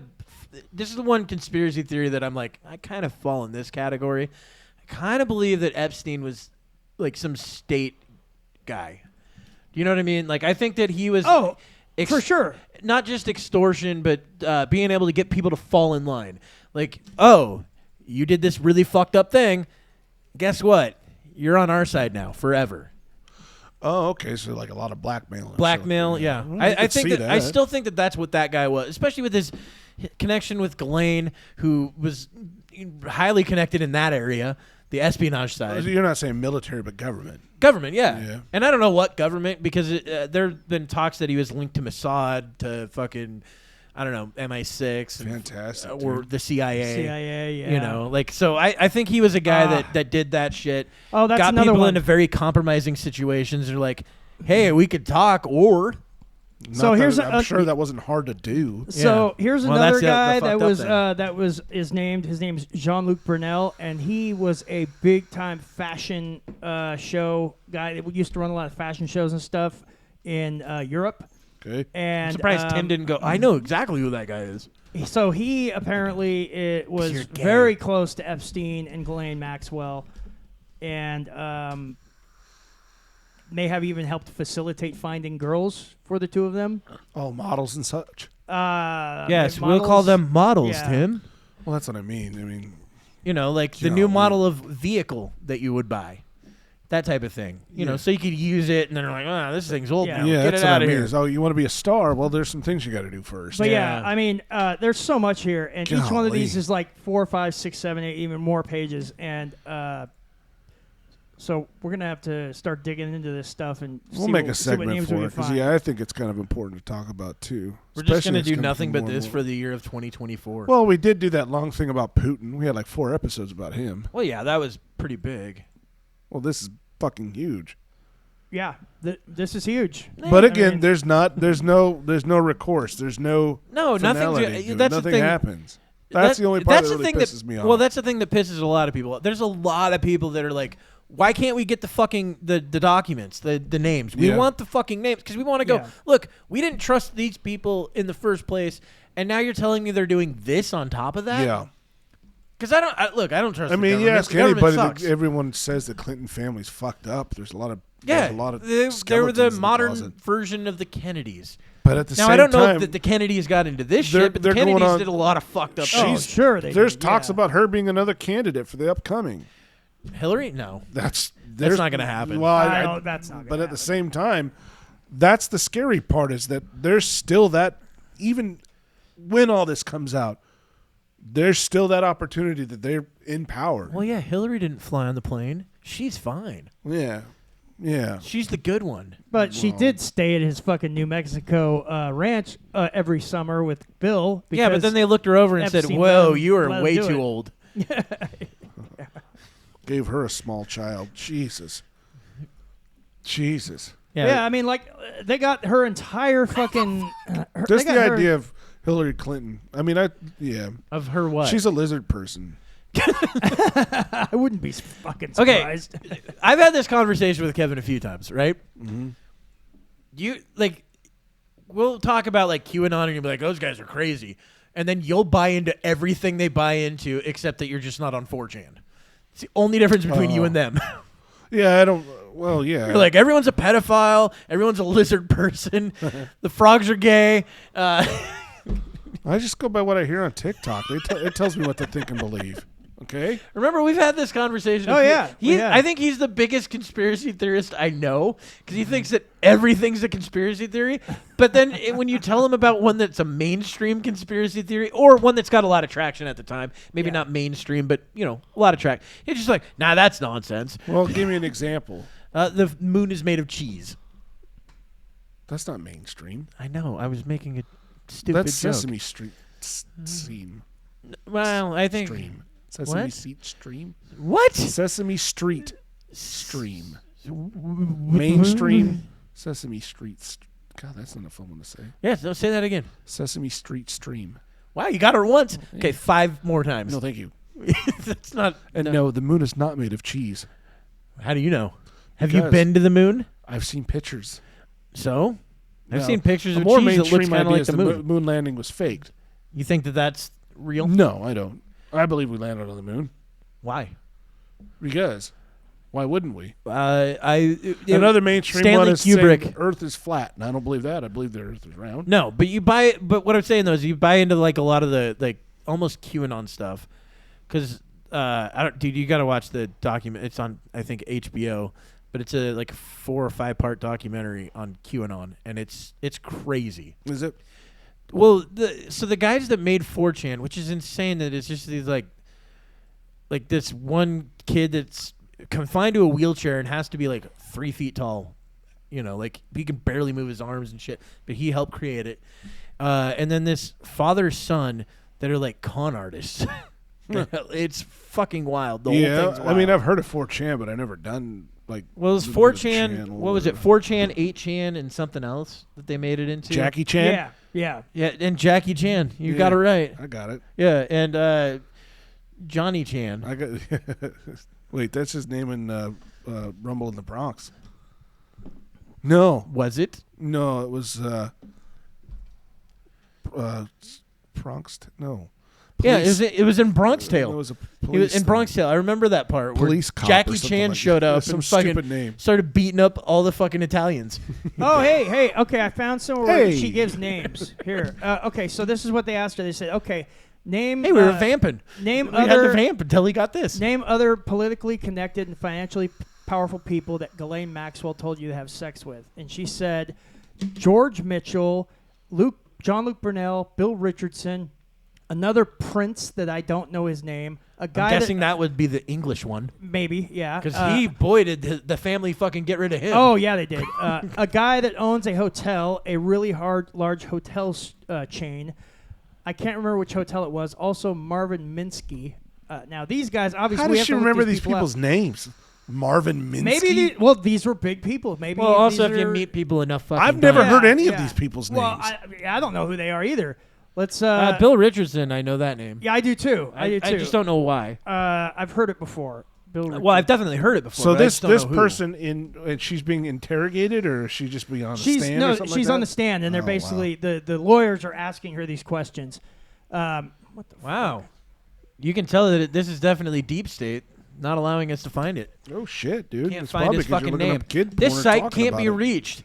this is the one conspiracy theory that I'm like I kind of fall in this category. I kind of believe that Epstein was like some state guy. Do you know what I mean? Like I think that he was Oh, for sure. not just extortion, but being able to get people to fall in line. Like, oh, you did this really fucked up thing. Guess what? You're on our side now forever. Oh, okay. So like a lot of blackmail. and Blackmail, stuff. yeah. Well, I could think see that I still think that that's what that guy was, especially with his connection with Ghislaine, who was highly connected in that area, the espionage side. You're not saying military, but government. Government, yeah. Yeah. And I don't know what government, because there have been talks that he was linked to Mossad, to fucking I don't know, MI6, Fantastic, or dude. the CIA. CIA, yeah. You know, like, so I think he was a guy that did that shit. Oh, that's got another people one. into very compromising situations. They're like, hey, we could talk, or So Not here's that, a- I'm sure that wasn't hard to do. So here's Well, another that's the guy fucked up thing. that was is named. His name's Jean-Luc Brunel, and he was a big time fashion show guy that used to run a lot of fashion shows and stuff in Europe. Okay. And I'm surprised Tim didn't go, I know exactly who that guy is. So he apparently you're was gay. very close to Epstein and Ghislaine Maxwell, and may have even helped facilitate finding girls for the two of them. Oh, models and such. Yes, we'll models. call them models, Yeah. Tim. Well, that's what I mean. I mean, You know, like the Yeah, new we- model of vehicle that you would buy. That type of thing. You know, Yeah. so you could use it, and then they're like, oh, this thing's old Yeah. now. yeah, Get that's it what out I of mean. here. Is, oh, you want to be a star? Well, there's some things you got to do first. But Yeah. yeah, I mean, there's so much here, and each one of these Golly. is like 4, 5, 6, 7, 8, even more pages, and so we're gonna have to start digging into this stuff and We'll see make what, a see what segment names for we it can because find. I think it's kind of important to talk about too. We're just Especially going to as do coming nothing from but more and this more. for the year of 2024. Well, we did do that long thing about Putin. We had like 4 episodes about him. Well, yeah, that was pretty big. Well, this is fucking huge. Yeah, this is huge. But I again, mean- there's no recourse. There's no No, nothing. finality to it. That's the Nothing thing. happens. That's the only part that really pisses me off. Well, that's the thing that pisses a lot of people off. There's a lot of people that are like, why can't we get the fucking the documents, the names? We Yeah. want the fucking names because we want to go, Yeah. look, we didn't trust these people in the first place, and now you're telling me they're doing this on top of that? yeah. Because I don't trust I the mean, you government. ask The government anybody, sucks. everyone says the Clinton family's fucked up. There's a lot of Yeah, there's a lot of they were skeletons the in modern closet. version of the Kennedys. But at the Now, same I don't know time, that the Kennedys got into this they're- shit, but the they're going Kennedys on- did a lot of fucked up Oh, shit. sure. there's did, talks yeah. about her being another candidate for the upcoming. Hillary? No. That's not gonna happen. Well, I don't- that's not gonna But at the happen. same time, that's the scary part is that there's still that even when all this comes out, there's still that opportunity that they're in power. Well, yeah, Hillary didn't fly on the plane. She's fine. Yeah, yeah. She's the good one. But she did stay at his fucking New Mexico ranch every summer with Bill. Yeah, but because then they looked her over and said, Epstein whoa, let him- you are let him way do too it. old. Gave her a small child. Jesus. Yeah, I mean, like they got her entire fucking. Just the idea of Hillary Clinton. I mean, yeah. Of her what? She's a lizard person. I wouldn't be fucking Okay. surprised. I've had this conversation with Kevin a few times, right? Mm-hmm. You, like, we'll talk about, like, QAnon, and you'll be like, those guys are crazy. And then you'll buy into everything they buy into, except that you're just not on 4chan. It's the only difference between you and them. Yeah, I don't. Well, yeah. You're like, everyone's a pedophile. Everyone's a lizard person. The frogs are gay. I just go by what I hear on TikTok. It tells me what to think and believe. Okay. Remember, we've had this conversation. Oh, yeah, we have. I think he's the biggest conspiracy theorist I know because he thinks that everything's a conspiracy theory. But then when you tell him about one that's a mainstream conspiracy theory or one that's got a lot of traction at the time, maybe not mainstream, but, you know, a lot of traction, he's just like, nah, that's nonsense. Well, give me an example. The moon is made of cheese. That's not mainstream. I know. I was making a stupid That's joke. Sesame Street stream. Well, I think. Stream. Sesame What? Street stream. What? Sesame Street stream. Mainstream. Sesame Street. God, that's not a fun one to say. Yes, no, say that again. Sesame Street stream. Wow, you got her once. Okay, 5 more times. No, thank you. That's not. And no, the moon is not made of cheese. How do you know? Have you Because- been to the moon? I've seen pictures. So? I've No, seen pictures a of more cheese that looks mainstream kind of idea like is the moon. moon landing was faked. You think that that's real? No, I don't. I believe we landed on the moon Why? because why wouldn't we? Another mainstream Stanley one is saying Kubrick. the Earth is flat, and I don't believe that. I believe the Earth is round. No, but you buy. But what I'm saying though is you buy into like a lot of the like almost QAnon stuff, because I don't, dude. You got to watch the document. It's on I think HBO, but it's a like 4 or 5 part documentary on QAnon, and it's crazy. Is it? Well, so the guys that made 4chan, which is insane that it's just these like this one kid that's confined to a wheelchair and has to be like 3 feet tall You know, like he can barely move his arms and shit, but he helped create it. And then this father-son that are like con artists. It's fucking wild. The whole thing's wild. I mean, I've heard of 4chan, but I never done like. Well, it's 4chan. What was it? 4chan, 8chan, and something else that they made it into. Jackie Chan. Yeah. And Jackie Chan. You got it right. I got it. Yeah, and Johnny Chan. I got. Wait, that's his name in Rumble in the Bronx. No, Was it? no, it was Bronx. No. Yeah, Police- it was in Bronx Tale. It was a He police was in thing. Bronx Tale. I remember that part. where Police cop or Jackie something Chan like showed that. up Some and fucking stupid name. started beating up all the fucking Italians. Oh, hey. Okay, I found somewhere where Hey. she gives names. Here. Okay, so this is what they asked her. They said, okay, name. Hey, we were vamping. Name We had to other. vamp until he got this. Name other politically connected and financially powerful people that Ghislaine Maxwell told you to have sex with. And she said George Mitchell, John Luke Burnell, Bill Richardson, another prince that I don't know his name. A guy I'm guessing that would be the English one. maybe, yeah. Because did the family fucking get rid of him. Oh, yeah, they did. A guy that owns a hotel, a really large hotel chain. I can't remember which hotel it was. Also, Marvin Minsky. Now, these guys, obviously, How we does have she to look remember these these people up. people's names? Marvin Minsky. Maybe these were big people. Maybe. Well, also, these if you are- meet people enough fucking I've never times. heard any of yeah. these people's Well, names. I don't know who they are either. Let's. Bill Richardson, I know that name. Yeah, I do too. I do too. I just don't know why. I've heard it before. Bill. Well, I've definitely heard it before. So but I this just don't know who. person and she's being interrogated, or is she just being on the stand? or something she's like on that? the stand, and they're Oh, basically the lawyers are asking her these questions. What the Wow. You can tell that this is definitely deep state, not allowing us to find it. Oh shit, dude! Can't It's find probably his 'cause you're fucking looking name. up kid This porn and site talking can't be about it. reached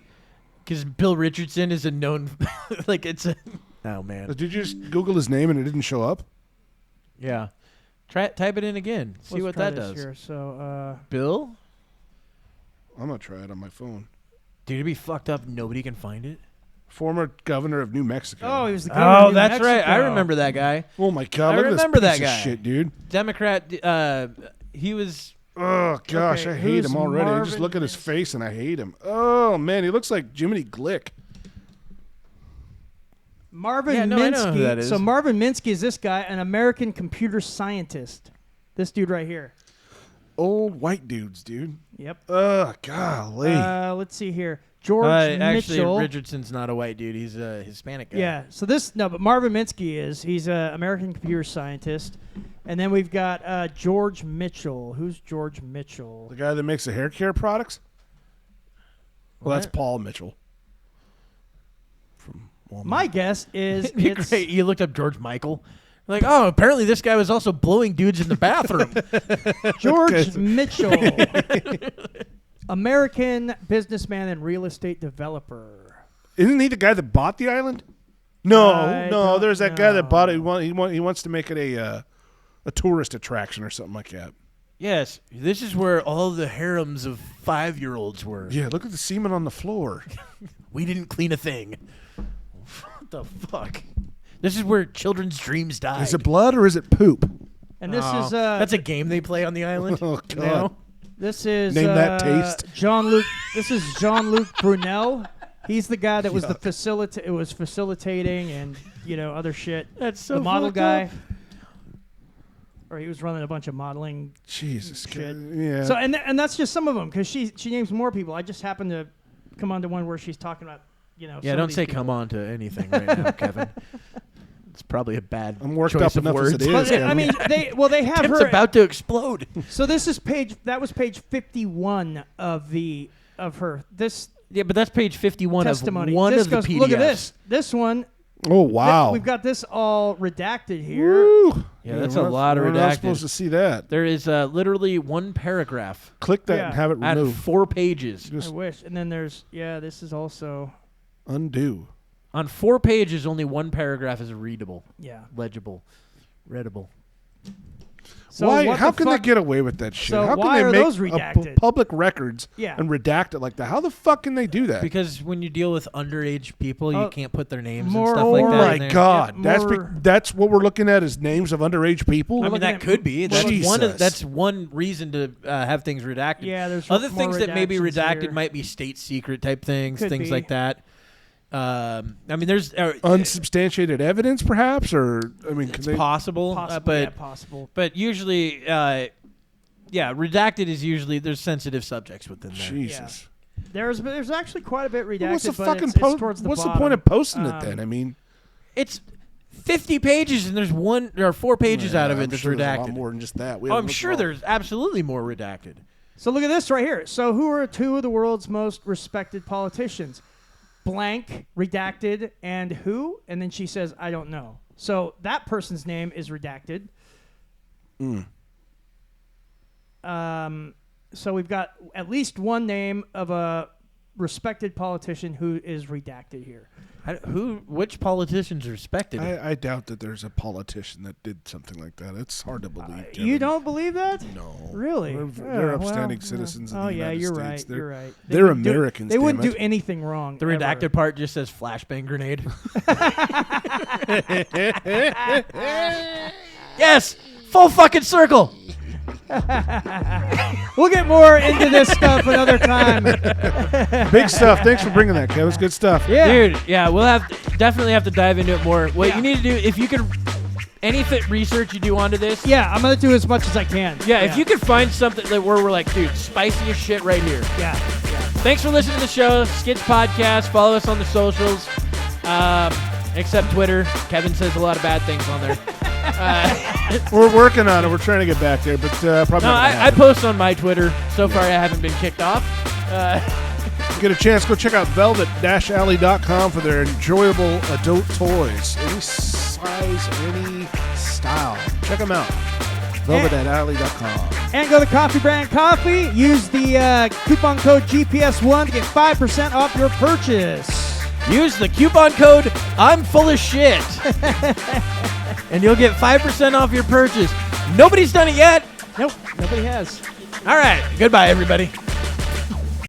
because Bill Richardson is a known, like it's a. Oh man. Did you just Google his name and it didn't show up? Yeah. Type it in again. See Let's what try that this does. Here. So, Bill? I'm gonna try it on my phone. Dude, it'd be fucked up. Nobody can find it. Former governor of New Mexico. oh, he was the governor of New that's right. I Mexico. remember that guy. Oh my god! I Look at remember this that piece guy. of shit, dude. Democrat. He was. Oh gosh, Okay, I hate who's him already. I just Marvin look at his face and I hate him. Oh man, he looks like Jiminy Glick. Marvin Yeah, no, I know Minsky. who that is. So Marvin Minsky is this guy, an American computer scientist. This dude right here. Old white dudes, dude. Yep. Golly. Let's see here. George Actually, Mitchell. Richardson's not a white dude. He's a Hispanic guy. Yeah. So but Marvin Minsky is. He's an American computer scientist. And then we've got George Mitchell. Who's George Mitchell? The guy that makes the hair care products? Well, that's What? Paul Mitchell. From Walmart. My guess is It'd be it's great. You looked up George Michael. Like, oh, apparently this guy was also blowing dudes in the bathroom. George Mitchell, American businessman and real estate developer. Isn't he the guy that bought the island? No, I no. don't There's that guy that know. bought it. He wants to make it a tourist attraction or something like that. Yes, this is where all the harems of 5-year-olds were. Yeah, look at the semen on the floor. We didn't clean a thing. What the fuck? This is where children's dreams died. Is it blood or is it poop? And this Oh, is that's a game they play on the island. Oh, God. now. this is Name that taste. This is Jean-Luc Brunel. He's the guy that was facilitating and other shit. That's so the model fucked guy. up. Or he was running a bunch of modeling. Jesus. Shit. Yeah. So and that's just some of them because she names more people. I just happened to come onto one where she's talking about Yeah, some of don't these say people. come on to anything right now, Kevin. It's probably a bad I'm worked choice up of enough words. as it is. But, Kevin. I mean, they have Tim's her. about to explode. So this is that was page 51 of her this Yeah, but that's page 51 testimony. of one This of the goes, PDFs. Look at this one. Oh wow. We've got this all redacted here. Woo. Yeah, that's a we're not- lot of we're not redacted. supposed to see that. There is literally one paragraph Click that Yeah. and have it at removed. 4 pages. I Just wish. And then there's this is also undo. On 4 pages, only one paragraph is readable, yeah. legible, readable. So Why? what How the can they fuck- get away with that shit? So How can why they are make those redacted? public records Yeah. and redact it like that? How the fuck can they do that? Because when you deal with underage people, you can't put their names more- and stuff like Oh that. my in there. God, Yeah, that's more- that's what we're looking at is names of underage people. I mean, looking that at- could be. That's Jesus. that's one reason to have things redacted. Yeah, there's other more things that may be redactions redacted here. might be state secret type things, Could things be. like that. I mean, there's Unsubstantiated evidence, perhaps, or I mean, it's can they, possible, Possible, possible. but usually, redacted is usually there's sensitive subjects within there. Jesus. There's actually quite a bit redacted. What's the but fucking it's post? towards the What's the bottom. point of posting it then? I mean, It's 50 pages and there are 4 pages out of it I'm that's sure there's a lot redacted. more than just that. We Oh, haven't I'm looked sure at all- there's absolutely more redacted. So look at this right here. So who are 2 of the world's most respected politicians? Blank, redacted, and who? And then she says, I don't know. So that person's name is redacted. So we've got at least one name of a respected politician who is redacted here. Which politicians are respected? I doubt that there's a politician that did something like that. It's hard to believe. You Kevin. don't believe that? No. Really? They're Oh, upstanding well, citizens. Oh, of the yeah, United you're States. right. They're, You're right. They're wouldn't do- Americans. They wouldn't damn do it. anything wrong. The ever. redacted part just says flashbang grenade. Yes! Full fucking circle! We'll get more into this stuff another time. Big stuff. Thanks for bringing that, Kevin. It's good stuff. Yeah. Dude, yeah, we'll definitely have to dive into it more. What you need to do, if you can, any research you do onto this, Yeah, I'm going to do as much as I can. if you can find something that where we're like, dude, spicy as shit right here. Yeah. Thanks for listening to the show, Skids Podcast. Follow us on the socials, except Twitter. Kevin says a lot of bad things on there. We're working on it. We're trying to get back there, but probably No, not gonna I happen. post on my Twitter. So far, I haven't been kicked off. Get a chance, go check out velvet-alley.com for their enjoyable adult toys. Any size, any style. Check them out. velvet-alley.com. And go to Coffee Brand Coffee. Use the coupon code GPS1 to get 5% off your purchase. Use the coupon code I'm full of shit, and you'll get 5% off your purchase. Nobody's done it yet. Nope, nobody has. All right, goodbye, everybody.